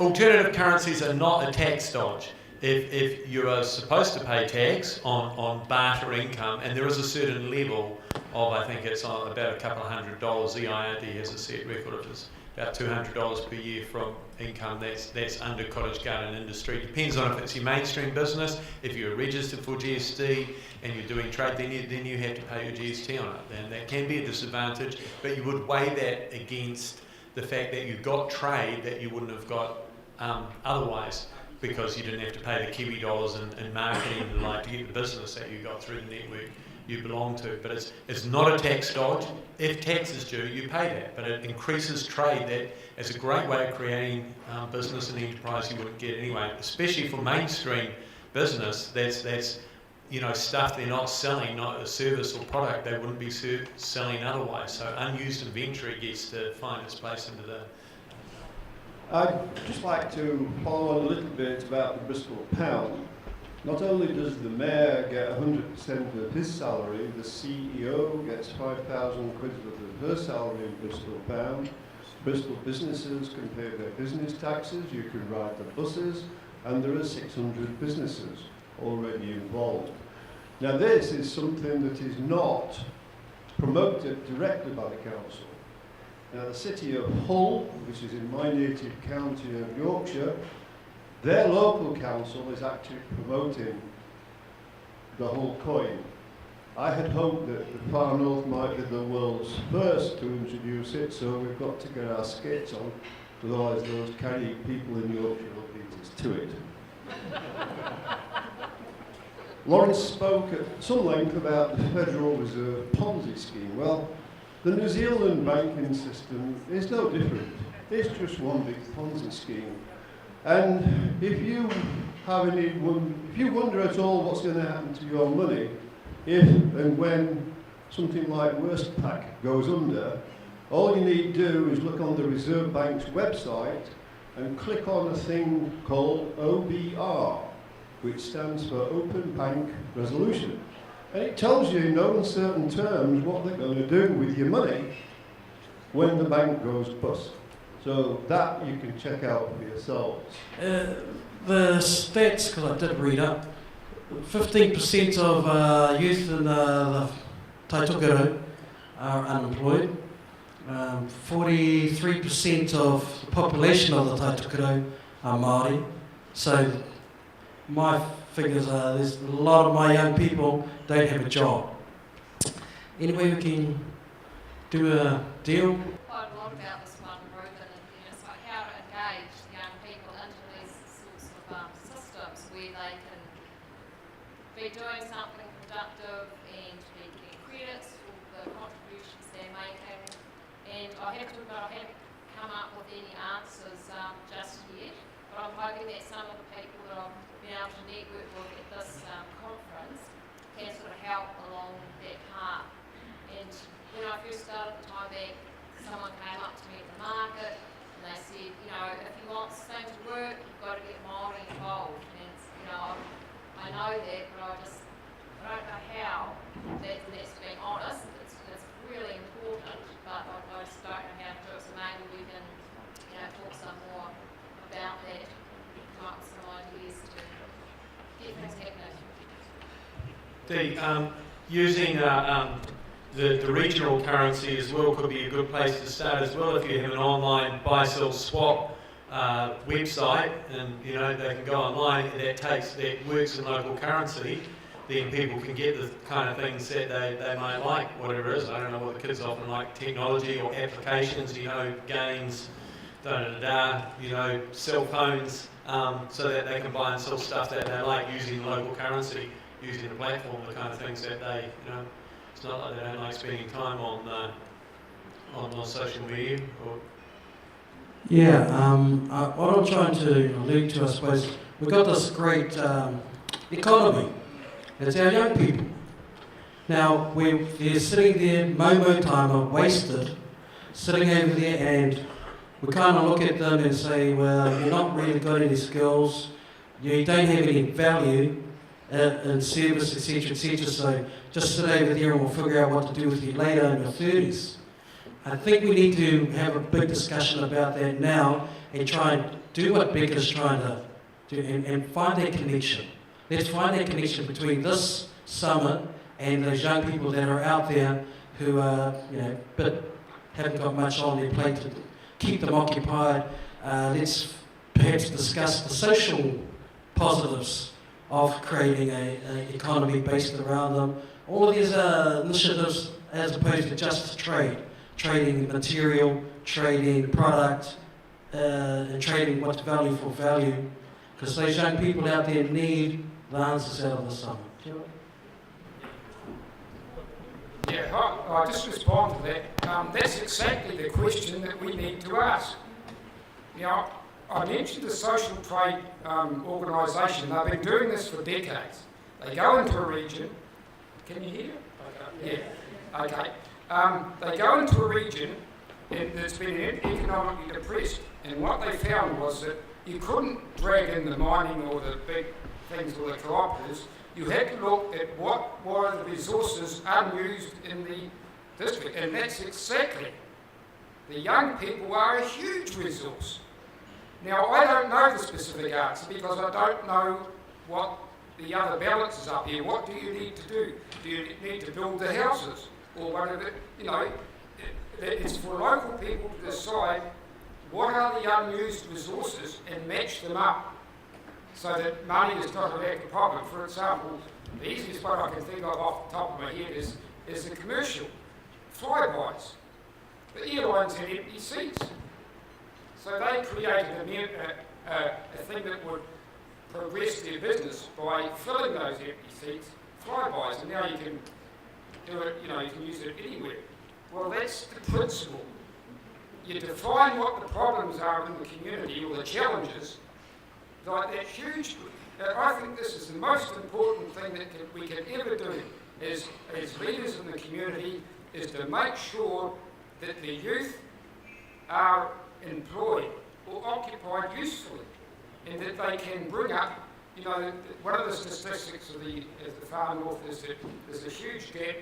alternative currencies are not a tax dodge. If you are supposed to pay tax on barter income, and there is a certain level of, I think it's about a couple of $100, the IRD has a set record of it's about $200 per year from income that's under cottage garden industry. Depends on if it's your mainstream business, if you're registered for GST and you're doing trade, then you have to pay your GST on it, and that can be a disadvantage, but you would weigh that against the fact that you got trade that you wouldn't have got otherwise, because you didn't have to pay the Kiwi dollars and marketing and the like to get the business that you got through the network you belong to. But it's not a tax dodge. If tax is due, you pay that. But it increases trade. That is a great way of creating business and enterprise you wouldn't get anyway, especially for mainstream business. That's stuff they're not selling, not a service or product they wouldn't be selling otherwise. So unused inventory gets to find its place into the... I'd just like to follow on a little bit about the Bristol pound. Not only does the mayor get 100% of his salary, the CEO gets 5,000 quid worth of her salary in Bristol pound. Bristol businesses can pay their business taxes, you can ride the buses, and there are 600 businesses already involved. Now this is something that is not promoted directly by the council. Now the city of Hull, which is in my native county of Yorkshire, their local council is actually promoting the Hull coin. I had hoped that the Far North might be the world's first to introduce it, so we've got to get our skates on, otherwise those canny people in Yorkshire will beat us to it. Lawrence spoke at some length about the Federal Reserve Ponzi scheme. Well, the New Zealand banking system is no different. It's just one big Ponzi scheme. And if you wonder at all what's going to happen to your money, if and when something like Westpac goes under, all you need to do is look on the Reserve Bank's website and click on a thing called OBR, which stands for Open Bank Resolution. And it tells you in no uncertain terms what they're going to do with your money when the bank goes bust. So that you can check out for yourselves. The stats, because I did read up, 15% of youth in the Taitokoro are unemployed. 43% of the population of the Taitokoro are Māori. So my figures are there's a lot of my young people don't have a job. Anyway, we can do a deal. Quite a lot where they can be doing something productive and be getting credits for the contributions they're making. And I have to admit, I haven't come up with any answers just yet, but I'm hoping that some of the people that I've been able to network with at this conference can sort of help along that path. And when I first started the Time Bank, someone came up to me at the market and they said, you know, if you want things to work, you've got to get mildly involved. And you know, I know that, but I don't know how. That's being honest. It's really important, but I just don't know how to do it. So maybe we can, you know, talk some more about that, come up with some ideas to get things happening. Using the regional currency as well could be a good place to start as well. If you have an online buy, sell, swap website, and you know they can go online that works in local currency, then people can get the kind of things that they might like, whatever it is. I don't know what the kids often like, technology or applications, you know, games, you know, cell phones, so that they can buy and sell stuff that they like using local currency, using the platform, the kind of things that they, you know, it's not like they don't like spending time on social media. What I'm trying to allude to, I suppose, we've got this great economy. It's our young people. Now, they're sitting there, Momo time are wasted, sitting over there, and we kind of look at them and say, well, you're not really got any skills, you don't have any value in service, etc., etc., so just sit over there and we'll figure out what to do with you later in your 30s. I think we need to have a big discussion about that now and try and do what Becca's trying to do and find that connection. Let's find that connection between this summit and those young people that are out there who are, you know, but haven't got much on their plate to keep them occupied. Let's perhaps discuss the social positives of creating an economy based around them. All of these initiatives, as opposed to just trade, trading material, trading product, and trading what's value for value, because those young people out there need the answers out of the summit. Yeah, I'll just respond to that. That's exactly the question that we need to ask. You know, I mentioned the social trade organisation. They've been doing this for decades. They go into a region. Can you hear? Yeah. Okay. They go into a region that's been economically depressed, and what they found was that you couldn't drag in the mining or the big things or the cooperatives. You had to look at what were the resources unused in the district, and that's exactly. The young people are a huge resource. Now, I don't know the specific answer because I don't know what the other balance is up here. What do you need to do? Do you need to build the houses or whatever? You know, it's for local people to decide what are the unused resources and match them up so that money is not a lack of problem. For example, the easiest one I can think of off the top of my head is the commercial flybys. The airlines had empty seats. So they created a thing that would progress their business by filling those empty seats, flybys, and now you can do it, you know, you can use it anywhere. Well, that's the principle. You define what the problems are in the community or the challenges, like that huge. I think this is the most important thing that we can ever do as leaders in the community, is to make sure that the youth are employed or occupied usefully, and that they can bring up, you know, one of the statistics of the far north is that there's a huge gap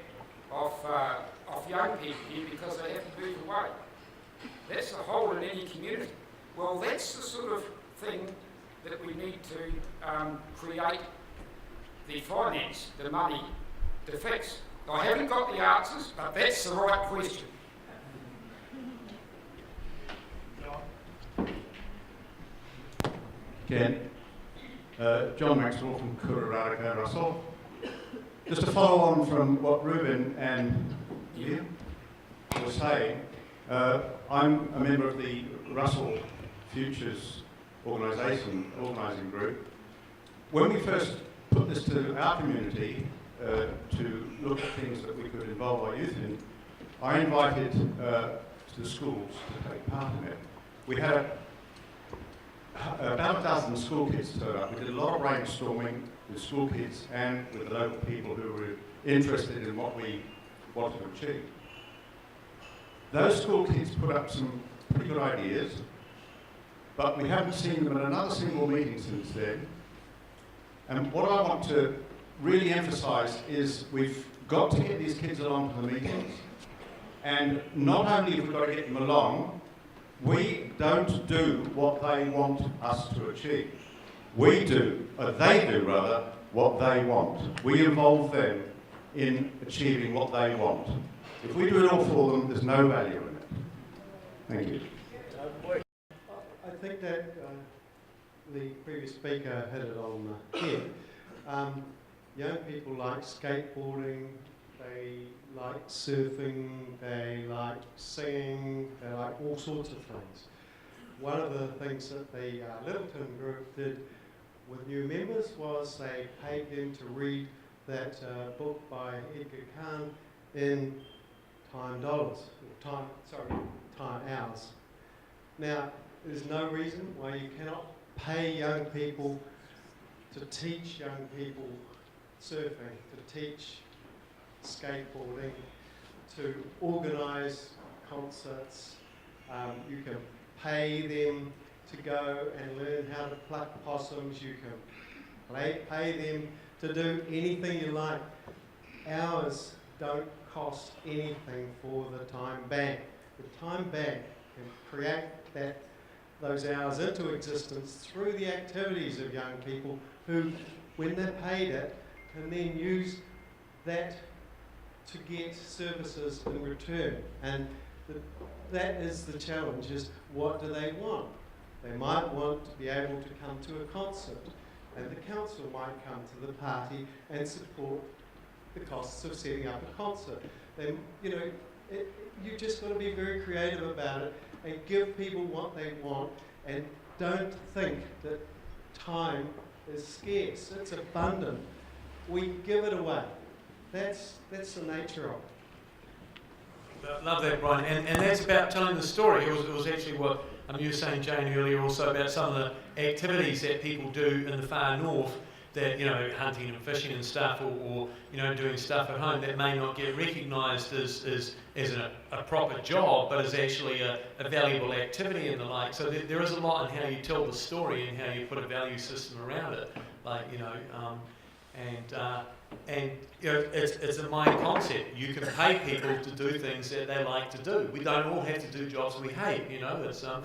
of young people here because they have to move away. That's the hole in any community. Well, that's the sort of thing that we need to create the finance, the money to fix. I haven't got the answers, but that's the right question. Ken. John Maxwell from Kuraraka Russell. Just to follow on from what Ruben and Liam were saying, I'm a member of the Russell Futures organising group, when we first put this to our community to look at things that we could involve our youth in, I invited to the schools to take part in it. We had about a dozen school kids turn up. We did a lot of brainstorming with school kids and with the local people who were interested in what we wanted to achieve. Those school kids put up some pretty good ideas, but we haven't seen them in another single meeting since then. And what I want to really emphasise is we've got to get these kids along to the meetings, and not only have we got to get them along, we don't do what they want us to achieve. We do, or they do rather, what they want. We involve them in achieving what they want. If we do it all for them, there's no value in it. Thank you. I think that the previous speaker hit it on the head. Young people like skateboarding, they like surfing, they like singing, they like all sorts of things. One of the things that the Littleton group did with new members was they paid them to read that book by Edgar Kahn in time hours. Now, there's no reason why you cannot pay young people to teach young people surfing, to teach skateboarding, to organise concerts. You can pay them to go and learn how to pluck possums. You can pay them to do anything you like. Hours don't cost anything for the time bank. The time bank can create those hours into existence through the activities of young people who, when they're paid it, can then use that to get services in return. And that is the challenge, is what do they want? They might want to be able to come to a concert, and the council might come to the party and support the costs of setting up a concert. Then, you know, you just got to be very creative about it and give people what they want, and don't think that time is scarce. It's abundant. We give it away. That's the nature of it. Love that, Brian. And that's about telling the story. It was actually what you were saying, Jane, earlier, also about some of the activities that people do in the far north, that, you know, hunting and fishing and stuff, or you know, doing stuff at home that may not get recognised as a proper job, but as actually a valuable activity and the like. So there is a lot in how you tell the story and how you put a value system around it, like, you know, and you know, it's a mind concept. You can pay people to do things that they like to do. We don't all have to do jobs we hate. You know, it's a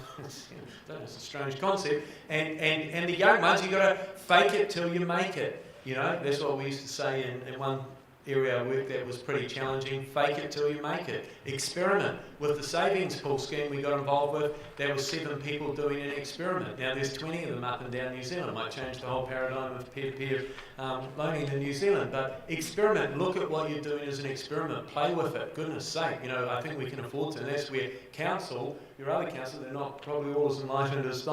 strange concept. And the young ones, you got to fake it till you make it. You know, that's what we used to say in one area of work that was pretty challenging. Fake it till you make it. Experiment with the savings pool scheme we got involved with. There was 7 people doing an experiment. Now there's 20 of them up and down New Zealand. It might change the whole paradigm of peer-to-peer loaning in New Zealand. But experiment. Look at what you're doing as an experiment. Play with it. Goodness sake, you know, I think we can afford to. And that's where council, your other council, they're not probably all as enlightened as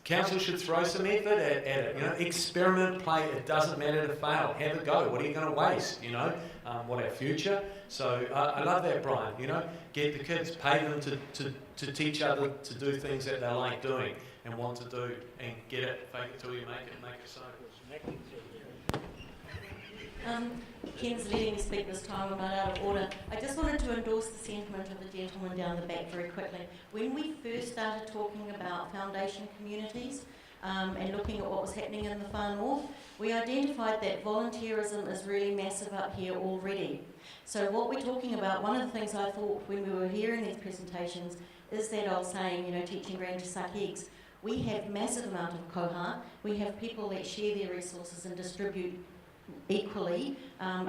council should throw some effort at it. You know, experiment, play. It doesn't matter to fail. Have a go. What are you going to waste? You know, what our future. So I love that, Brian. You know, get the kids, pay them to teach other to do things that they like doing and want to do, and get it. Fake it till you make it so. Ken's letting me speak this time, I'm not out of order. I just wanted to endorse the sentiment of the gentleman down the back very quickly. When we first started talking about foundation communities and looking at what was happening in the far north, we identified that volunteerism is really massive up here already. So what we're talking about, one of the things I thought when we were hearing these presentations is that old saying, you know, teaching grand to suck eggs. We have massive amount of koha. We have people that share their resources and distribute equally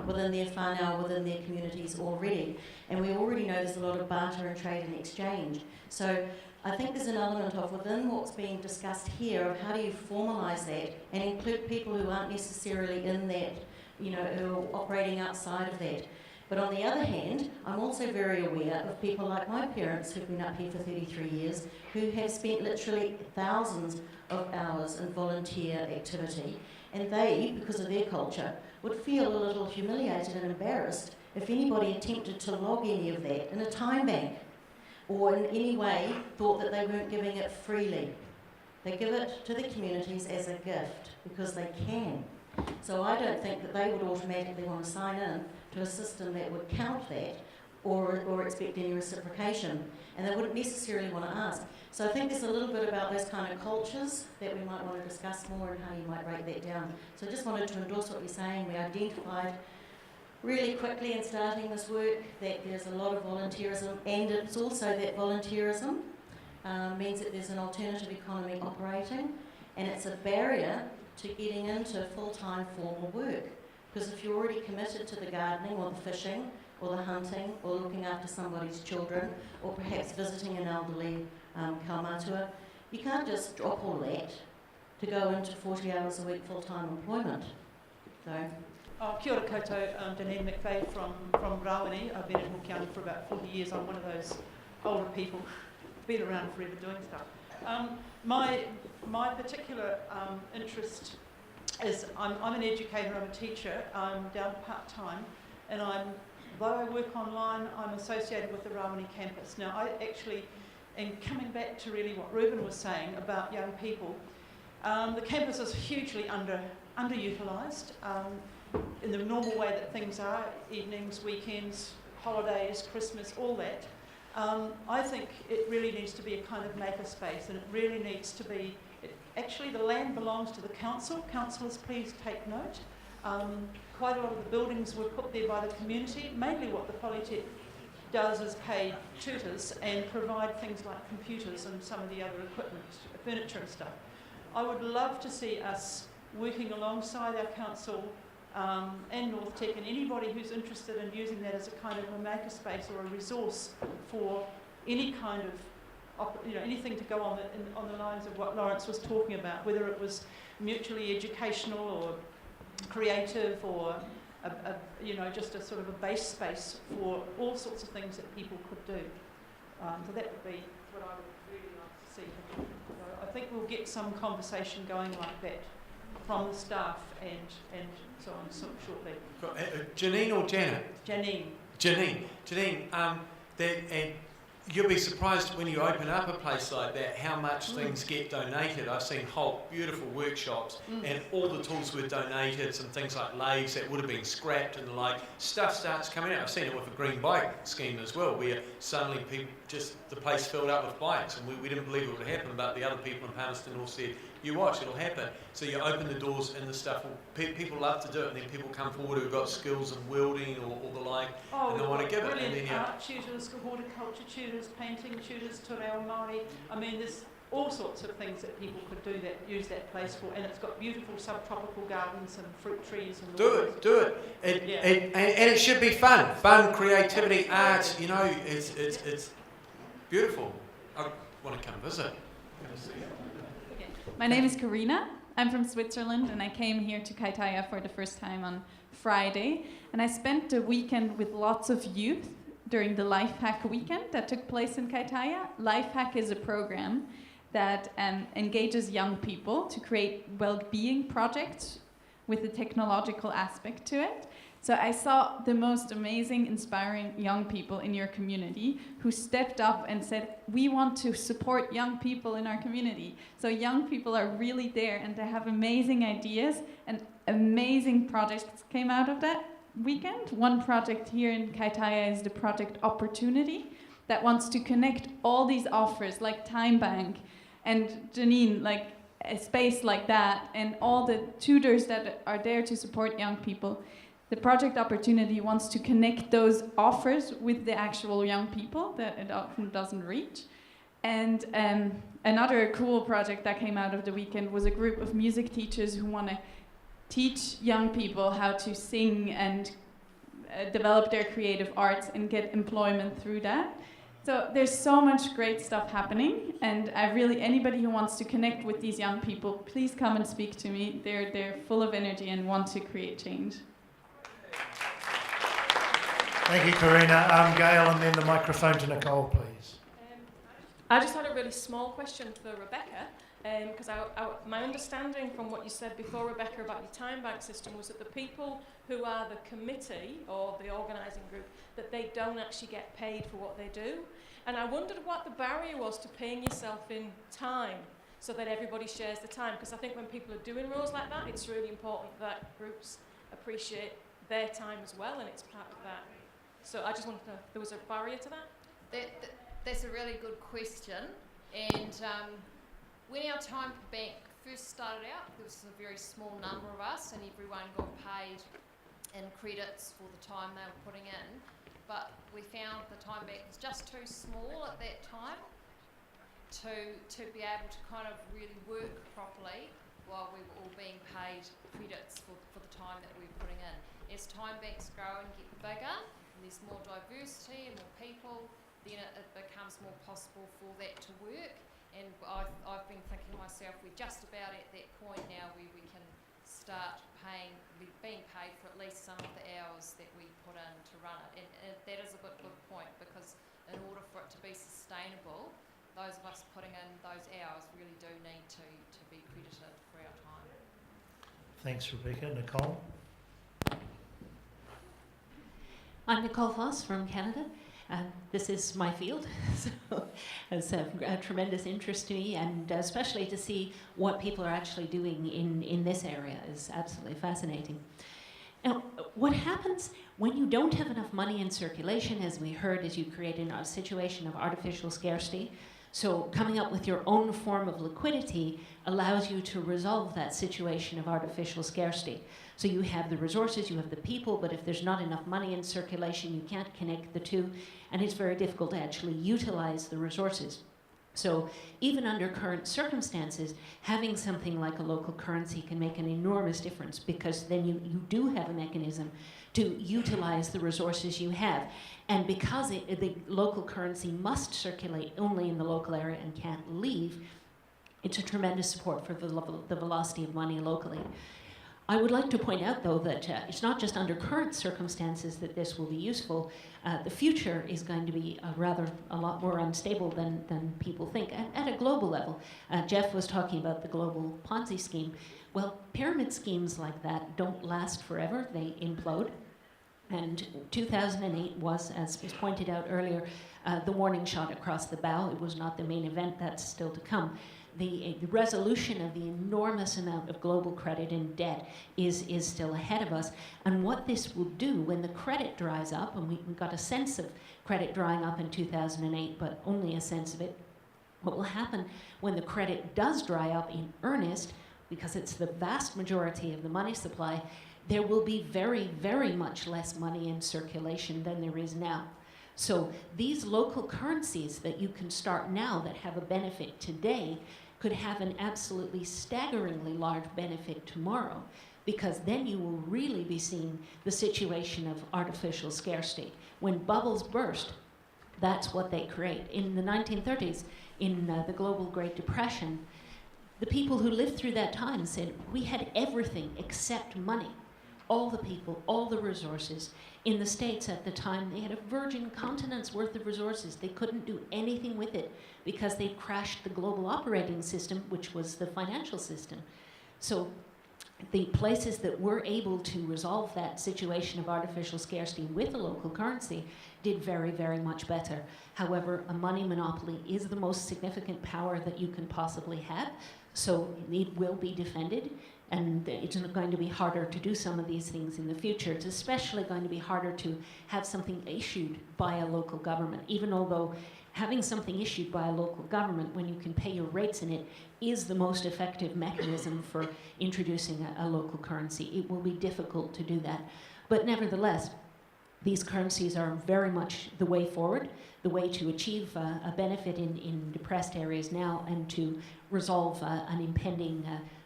within their whānau, within their communities already. And we already know there's a lot of barter and trade and exchange. So I think there's an element of within what's being discussed here of how do you formalise that and include people who aren't necessarily in that, you know, who are operating outside of that. But on the other hand, I'm also very aware of people like my parents who've been up here for 33 years, who have spent literally thousands of hours in volunteer activity, and they, because of their culture, would feel a little humiliated and embarrassed if anybody attempted to log any of that in a time bank, or in any way thought that they weren't giving it freely. They give it to the communities as a gift because they can. So I don't think that they would automatically want to sign in to a system that would count that or expect any reciprocation, and they wouldn't necessarily want to ask. So I think there's a little bit about those kind of cultures that we might want to discuss more and how you might break that down. So I just wanted to endorse what you're saying. We identified really quickly in starting this work that there's a lot of volunteerism, and it's also that volunteerism means that there's an alternative economy operating, and it's a barrier to getting into full-time formal work. Because if you're already committed to the gardening or the fishing or the hunting or looking after somebody's children or perhaps visiting an elderly kaumatua, you can't just drop all that to go into 40 hours a week full-time employment. So. Kia ora koutou, Janine McVeigh from Rawene. I've been in Hokianga for about 40 years. I'm one of those older people, been around forever doing stuff. My particular interest is I'm an educator, I'm a teacher, I'm down part-time, and though I work online, I'm associated with the Rawene campus. Now I actually, and coming back to really what Ruben was saying about young people, the campus is hugely underutilised. In the normal way that things are, evenings, weekends, holidays, Christmas, all that, I think it really needs to be a kind of maker space, and it really needs to be, actually the land belongs to the council. Councillors, please take note. Quite a lot of the buildings were put there by the community. Mainly what the Polytech does is pay tutors and provide things like computers and some of the other equipment, furniture and stuff. I would love to see us working alongside our council and North Tech and anybody who's interested in using that as a kind of a makerspace or a resource for any kind of, anything to go on the lines of what Lawrence was talking about, whether it was mutually educational or creative or just a sort of a base space for all sorts of things that people could do. So that would be what I would really like to see. So I think we'll get some conversation going like that from the staff and so on shortly. Janine or Janet? Janine. Janine, and you'll be surprised when you open up a place like that how much things get donated. I've seen whole beautiful workshops and all the tools were donated, some things like lathes that would have been scrapped and the like. Stuff starts coming out. I've seen it with a green bike scheme as well, where suddenly the place filled up with bikes, and we didn't believe it would happen, but the other people in Palmerston all said, you watch, it'll happen. So you open the doors and the stuff, people love to do it, and then people come forward who've got skills in welding or the like, and they want to give it. And then art tutors, horticulture tutors, painting tutors, te reo Māori. I mean, there's all sorts of things that people could do that, use that place for, and it's got beautiful subtropical gardens and fruit trees and do it. And it should be fun, creativity, art. It's beautiful. I want to come visit. My name is Karina. I'm from Switzerland, and I came here to Kaitaia for the first time on Friday. And I spent the weekend with lots of youth during the Life Hack weekend that took place in Kaitaia. Life Hack is a program that engages young people to create well-being projects with a technological aspect to it. So I saw the most amazing, inspiring young people in your community who stepped up and said, we want to support young people in our community. So young people are really there, and they have amazing ideas, and amazing projects came out of that weekend. One project here in Kaitaia is the project Opportunity that wants to connect all these offers like Time Bank and Janine, like a space like that, and all the tutors that are there to support young people. The project Opportunity wants to connect those offers with the actual young people that it often doesn't reach. And another cool project that came out of the weekend was a group of music teachers who want to teach young people how to sing and develop their creative arts and get employment through that. So there's so much great stuff happening, and anybody who wants to connect with these young people, please come and speak to me. They're full of energy and want to create change. Thank you, Karina. Gail, and then the microphone to Nicole, please. I just had a really small question for Rebecca, because my understanding from what you said before, Rebecca, about your time bank system was that the people who are the committee or the organising group, that they don't actually get paid for what they do. And I wondered what the barrier was to paying yourself in time so that everybody shares the time, because I think when people are doing roles like that, it's really important that groups appreciate their time as well, and it's part of that. So I just wanted to know if there was a barrier to that? That's a really good question. And when our time bank first started out, there was a very small number of us, and everyone got paid in credits for the time they were putting in. But we found the time bank was just too small at that time to be able to kind of really work properly while we were all being paid credits for the time that we were putting in. As time banks grow and get bigger, and there's more diversity and more people, then it becomes more possible for that to work. And I've been thinking myself, we're just about at that point now where we can start being paid for at least some of the hours that we put in to run it. And that is a good point, because in order for it to be sustainable, those of us putting in those hours really do need to be credited for our time. Thanks, Rebecca. Nicole? I'm Nicole Foss from Canada. This is my field, so it's a tremendous interest to me, and especially to see what people are actually doing in this area is absolutely fascinating. Now, what happens when you don't have enough money in circulation, as we heard, is you create a situation of artificial scarcity. So coming up with your own form of liquidity allows you to resolve that situation of artificial scarcity. So you have the resources, you have the people, but if there's not enough money in circulation, you can't connect the two, and it's very difficult to actually utilize the resources. So even under current circumstances, having something like a local currency can make an enormous difference, because then you do have a mechanism to utilize the resources you have. And because the local currency must circulate only in the local area and can't leave, it's a tremendous support for the velocity of money locally. I would like to point out, though, that it's not just under current circumstances that this will be useful. The future is going to be a lot more unstable than people think at a global level. Jeff was talking about the global Ponzi scheme. Well, pyramid schemes like that don't last forever. They implode. And 2008 was, as was pointed out earlier, the warning shot across the bow. It was not the main event. That's still to come. The resolution of the enormous amount of global credit and debt is still ahead of us. And what this will do when the credit dries up, and we got a sense of credit drying up in 2008, but only a sense of it, what will happen when the credit does dry up in earnest, because it's the vast majority of the money supply, there will be very, very much less money in circulation than there is now. So these local currencies that you can start now that have a benefit today could have an absolutely staggeringly large benefit tomorrow, because then you will really be seeing the situation of artificial scarcity. When bubbles burst, that's what they create. In the 1930s, in the global Great Depression, the people who lived through that time said, we had everything except money. All the people, all the resources. In the States at the time, they had a virgin continent's worth of resources. They couldn't do anything with it because they crashed the global operating system, which was the financial system. So the places that were able to resolve that situation of artificial scarcity with a local currency did very, very much better. However, a money monopoly is the most significant power that you can possibly have, so it will be defended. And it's going to be harder to do some of these things in the future. It's especially going to be harder to have something issued by a local government, even although having something issued by a local government when you can pay your rates in it is the most effective mechanism for introducing a local currency. It will be difficult to do that. But nevertheless, these currencies are very much the way forward, the way to achieve a benefit in depressed areas now and to resolve an impending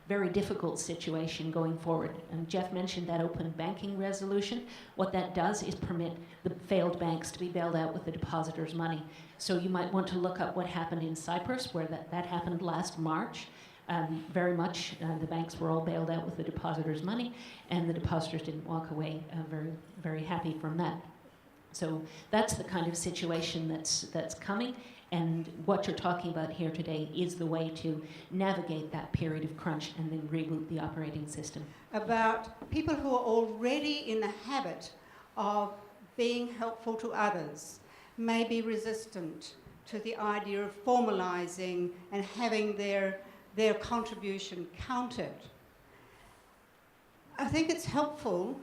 very difficult situation going forward. And Jeff mentioned that open banking resolution. What that does is permit the failed banks to be bailed out with the depositors' money. So you might want to look up what happened in Cyprus, where that happened last March. Very much, the banks were all bailed out with the depositors' money, and the depositors didn't walk away very, very happy from that. So that's the kind of situation that's coming, and what you're talking about here today is the way to navigate that period of crunch and then reboot the operating system. About people who are already in the habit of being helpful to others, may be resistant to the idea of formalising and having their contribution counted. I think it's helpful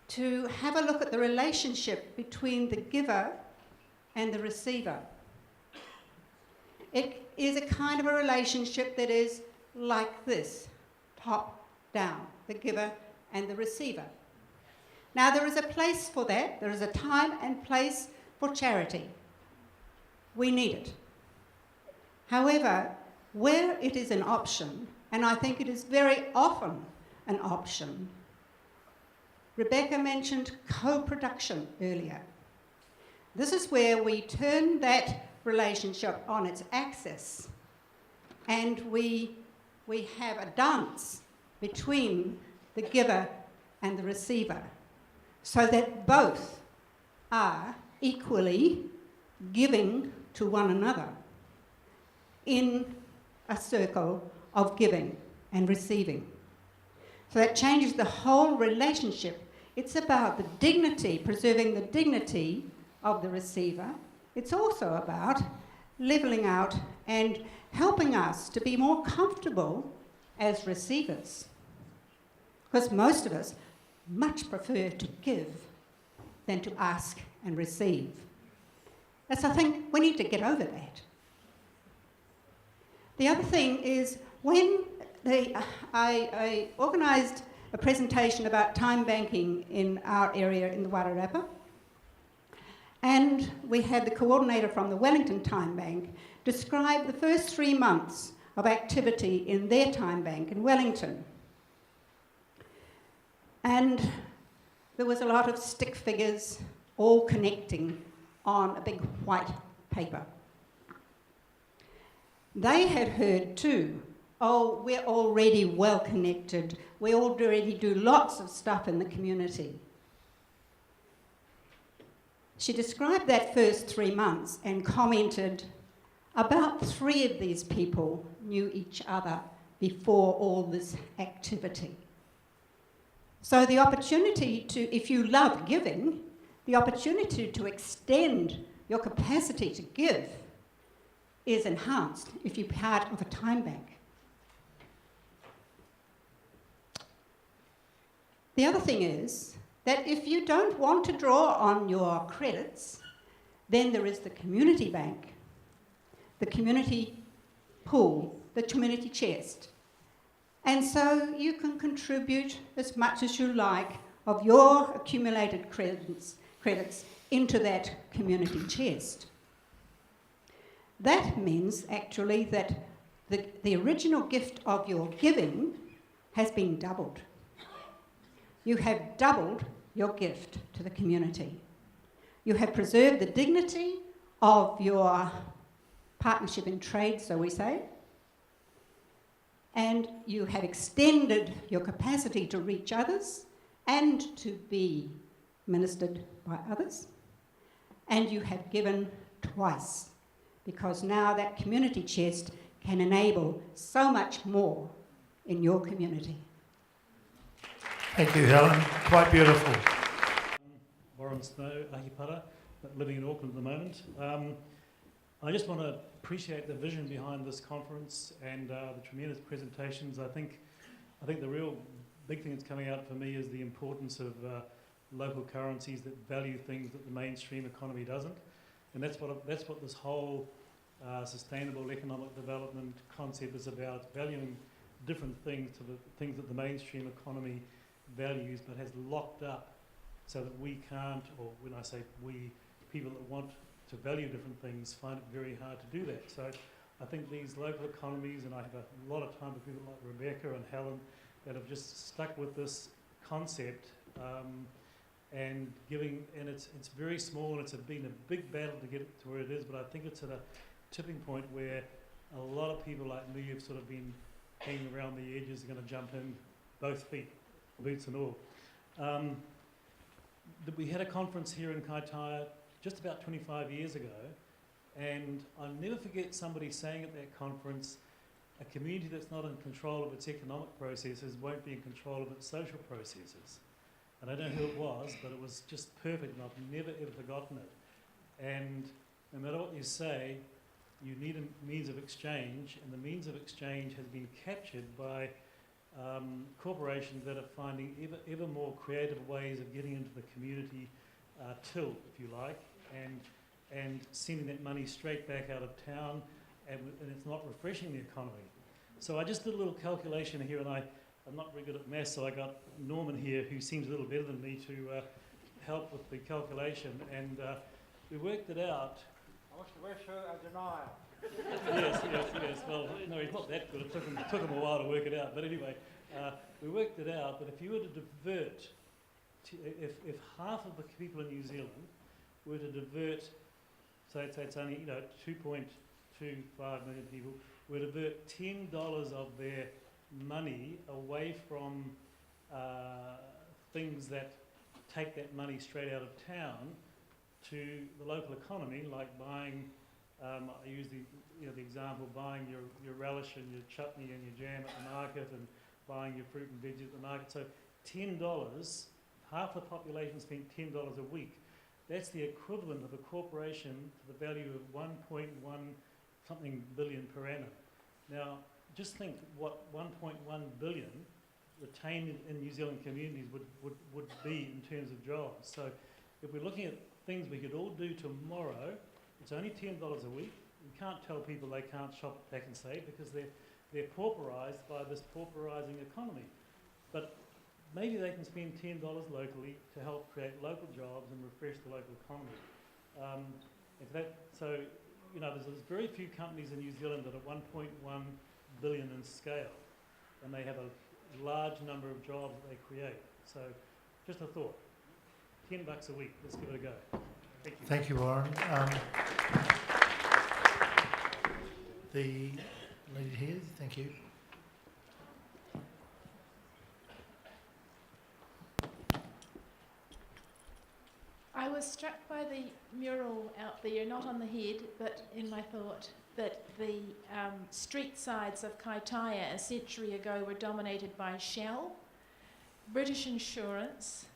to have a look at the relationship between the giver and the receiver. It is a kind of a relationship that is like this, top down, the giver and the receiver. Now, there is a place for that. There is a time and place for charity. We need it. However, where it is an option, and I think it is very often an option, Rebecca mentioned co-production earlier. This is where we turn that relationship on its axis and we have a dance between the giver and the receiver so that both are equally giving to one another in a circle of giving and receiving. So that changes the whole relationship. It's about the dignity, preserving the dignity of the receiver. It's also about levelling out and helping us to be more comfortable as receivers. Because most of us much prefer to give than to ask and receive. That's, I think, we need to get over that. The other thing is when I organised a presentation about time banking in our area in the Wairarapa, and we had the coordinator from the Wellington Time Bank describe the first 3 months of activity in their time bank in Wellington. And there was a lot of stick figures all connecting on a big white paper. They had heard too, oh, we're already well connected, we already do lots of stuff in the community. She described that first 3 months and commented, about 3 of these people knew each other before all this activity. So the opportunity to, if you love giving, the opportunity to extend your capacity to give is enhanced if you're part of a time bank. The other thing is that if you don't want to draw on your credits, then there is the community bank, the community pool, the community chest. And so you can contribute as much as you like of your accumulated credits into that community chest. That means actually that the original gift of your giving has been doubled. You have doubled your gift to the community. You have preserved the dignity of your partnership in trade, so we say, and you have extended your capacity to reach others and to be ministered by others, and you have given twice, because now that community chest can enable so much more in your community. Thank you, Helen. Quite beautiful. Warren Snow, Ahipara, living in Auckland at the moment. I just want to appreciate the vision behind this conference and the tremendous presentations. I think the real big thing that's coming out for me is the importance of local currencies that value things that the mainstream economy doesn't, and that's what this whole sustainable economic development concept is about, valuing different things to the things that the mainstream economy values but has locked up so that we can't, or when I say we, people that want to value different things find it very hard to do that. So I think these local economies, and I have a lot of time with people like Rebecca and Helen that have just stuck with this concept and giving, and it's very small, and it's been a big battle to get it to where it is, but I think it's at a tipping point where a lot of people like me have sort of been hanging around the edges, are going to jump in both feet, boots and all. we had a conference here in Kaitaia just about 25 years ago, and I'll never forget somebody saying at that conference, a community that's not in control of its economic processes won't be in control of its social processes. And I don't know who it was, but it was just perfect, and I've never ever forgotten it. And no matter what you say, you need a means of exchange, and the means of exchange has been captured by corporations that are finding ever more creative ways of getting into the community till, if you like, and sending that money straight back out of town, and it's not refreshing the economy. So I just did a little calculation here, and I'm not very good at maths, so I got Norman here, who seems a little better than me, to help with the calculation, and we worked it out. I wish to wish her a denial. Yes. Well, no, he's not that good. It took him a while to work it out. But anyway, we worked it out that if you were to divert, if half of the people in New Zealand were to divert, say it's only 2.25 million people, were to divert $10 of their money away from things that take that money straight out of town to the local economy, like buying, I use the example, buying your relish and your chutney and your jam at the market, and buying your fruit and veggies at the market. So $10, half the population spent $10 a week. That's the equivalent of a corporation to the value of 1.1 something billion per annum. Now, just think what 1.1 billion retained in New Zealand communities would be in terms of jobs. So if we're looking at things we could all do tomorrow, it's only $10 a week. You can't tell people they can't shop at Pack and Save because they're pauperised by this pauperising economy. But maybe they can spend $10 locally to help create local jobs and refresh the local economy. There's very few companies in New Zealand that are 1.1 billion in scale, and they have a large number of jobs that they create. So, just a thought. $10 a week. Let's give it a go. Thank you. Thank you, Warren. The lady here, thank you. I was struck by the mural out there, not on the head, but in my thought, that the street sides of Kaitaia a century ago were dominated by Shell, British insurance,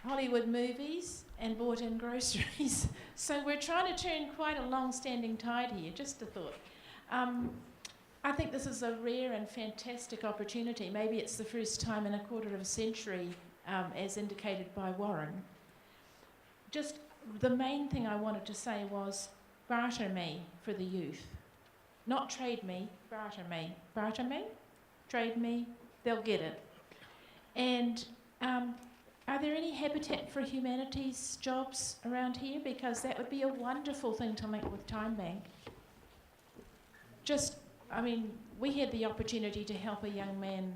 Hollywood movies, and bought-in groceries. So we're trying to turn quite a long-standing tide here, just a thought. I think this is a rare and fantastic opportunity. Maybe it's the first time in a quarter of a century, as indicated by Warren. Just the main thing I wanted to say was barter me for the youth. Not trade me, barter me. Barter me, trade me, they'll get it. And are there any Habitat for Humanities jobs around here? Because that would be a wonderful thing to link with Time Bank. We had the opportunity to help a young man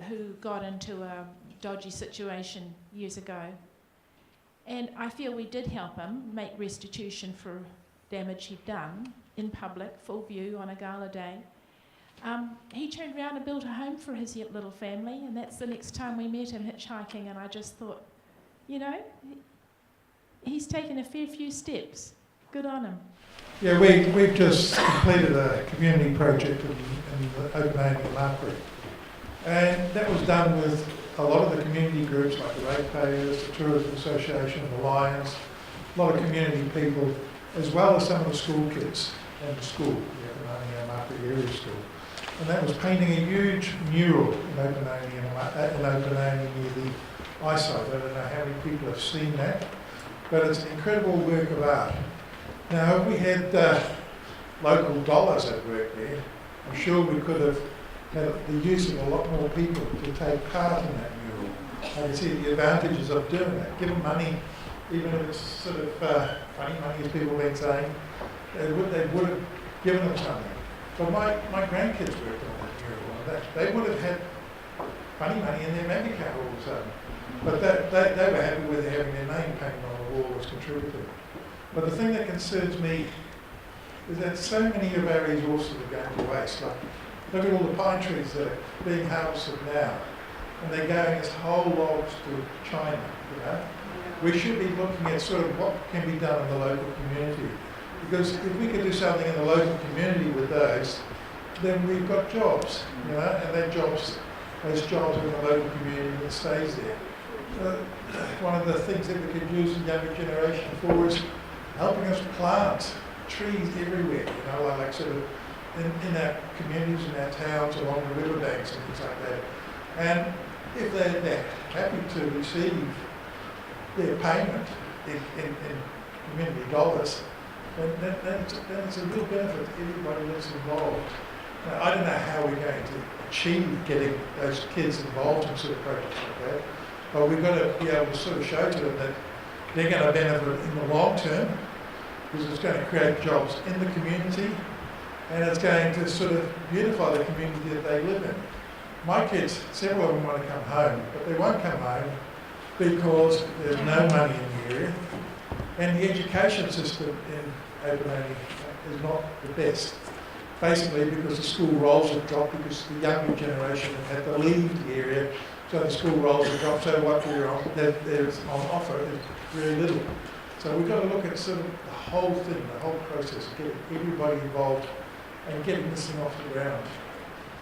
who got into a dodgy situation years ago. And I feel we did help him make restitution for damage he'd done in public, full view on a gala day. He turned around and built a home for his little family, and that's the next time we met him hitchhiking, and I just thought, he's taken a fair few steps. Good on him. Yeah, we've just completed a community project in the Open in Marbury, and that was done with a lot of the community groups like the Ratepayers, the Tourism Association, the Lions, a lot of community people, as well as some of the school kids in the school, the Marbury Area School. And that was painting a huge mural in Openoni near the eyesight. I don't know how many people have seen that, but it's an incredible work of art. Now, if we had local dollars at work there, I'm sure we could have had the use of a lot more people to take part in that mural. I can see the advantages of doing that. Give them money, even if it's sort of funny money, as people have been saying, they would have given them something. But my grandkids worked on that mural. They would have had funny money in their bank account all of a sudden. But they were happy with having their name painted on the wall as contributing. But the thing that concerns me is that so many of our resources are going to waste. Like, look at all the pine trees that are being harvested now. and they're going as whole logs to China, you know. We should be looking at sort of what can be done in the local community. Because if we could do something in the local community with those, then we've got jobs, you know, and those jobs are in the local community that stays there. One of the things that we could use the younger generation for is helping us plant trees everywhere, you know, like sort of in our communities, in our towns, along the riverbanks and things like that. And if they're happy to receive their payment in community dollars, then it's a real benefit to everybody that's involved. Now, I don't know how we're going to achieve getting those kids involved in sort of projects like that, but we've got to be able to sort of show to them that they're going to benefit in the long term, because it's going to create jobs in the community, and it's going to sort of beautify the community that they live in. My kids, several of them want to come home, but they won't come home because there's no money in the area, and the education system in Openonee is not the best. Basically because the school rolls have dropped, because the younger generation have had to leave the area, so the school rolls have dropped, so what there's on offer is very little. So we've got to look at sort of the whole thing, the whole process, getting everybody involved and getting this thing off the ground.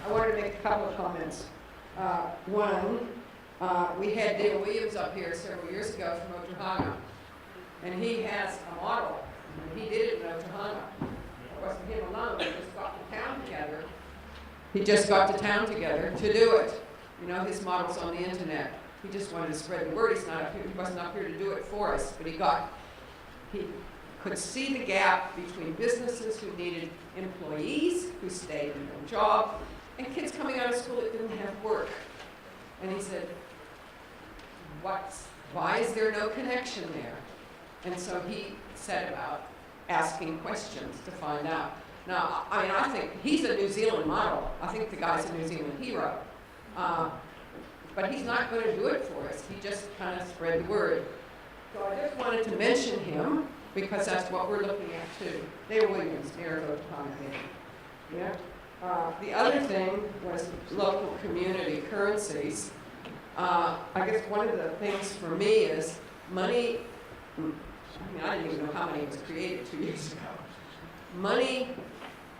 I wanted to make a couple of comments. One, we had Dale Williams up here several years ago from Otahanga, and he has a model, and he did it in Otahanga. It wasn't him alone, he just got the town together. He just got the town together to do it. You know, his model's on the internet. He just wanted to spread the word. He's not up here, he wasn't up here to do it for us, but he could see the gap between businesses who needed employees who stayed in their job, and kids coming out of school that didn't have work. And he said, why is there no connection there? And so he set about asking questions to find out. Now, I mean, I think he's a New Zealand model. I think the guy's a New Zealand hero. But he's not going to do it for us. He just kind of spread the word. So I just wanted to mention him because that's what we're looking at too. Dale Williams, Mayor of Otahualpa. Yeah. The other thing was local community currencies. I guess one of the things for me is money. I mean, I didn't even know how money was created 2 years ago. Money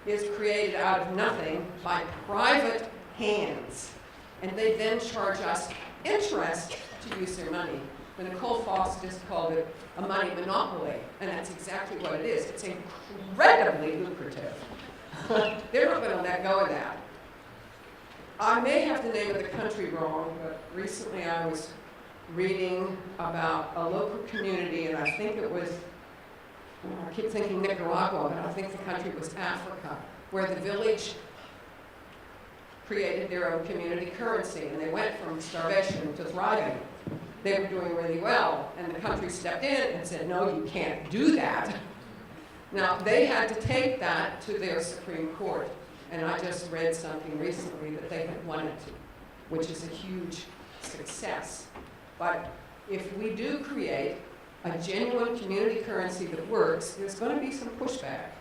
is created out of nothing by private hands, and they then charge us interest to use their money. But Nicole Foss just called it a money monopoly, and that's exactly what it is. It's incredibly lucrative. They're not going to let go of that. I may have the name of the country wrong, but recently I was reading about a local community, and I think it was, I keep thinking Nicaragua, but I think the country was Africa, where the village created their own community currency, and they went from starvation to thriving. They were doing really well, and the country stepped in and said, no, you can't do that. Now, they had to take that to their Supreme Court, and I just read something recently that they had won it, which is a huge success. But if we do create a genuine community currency that works, there's going to be some pushback.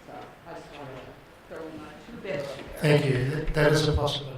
So I just want to throw in my 2 bits there. Thank you. That is a possibility.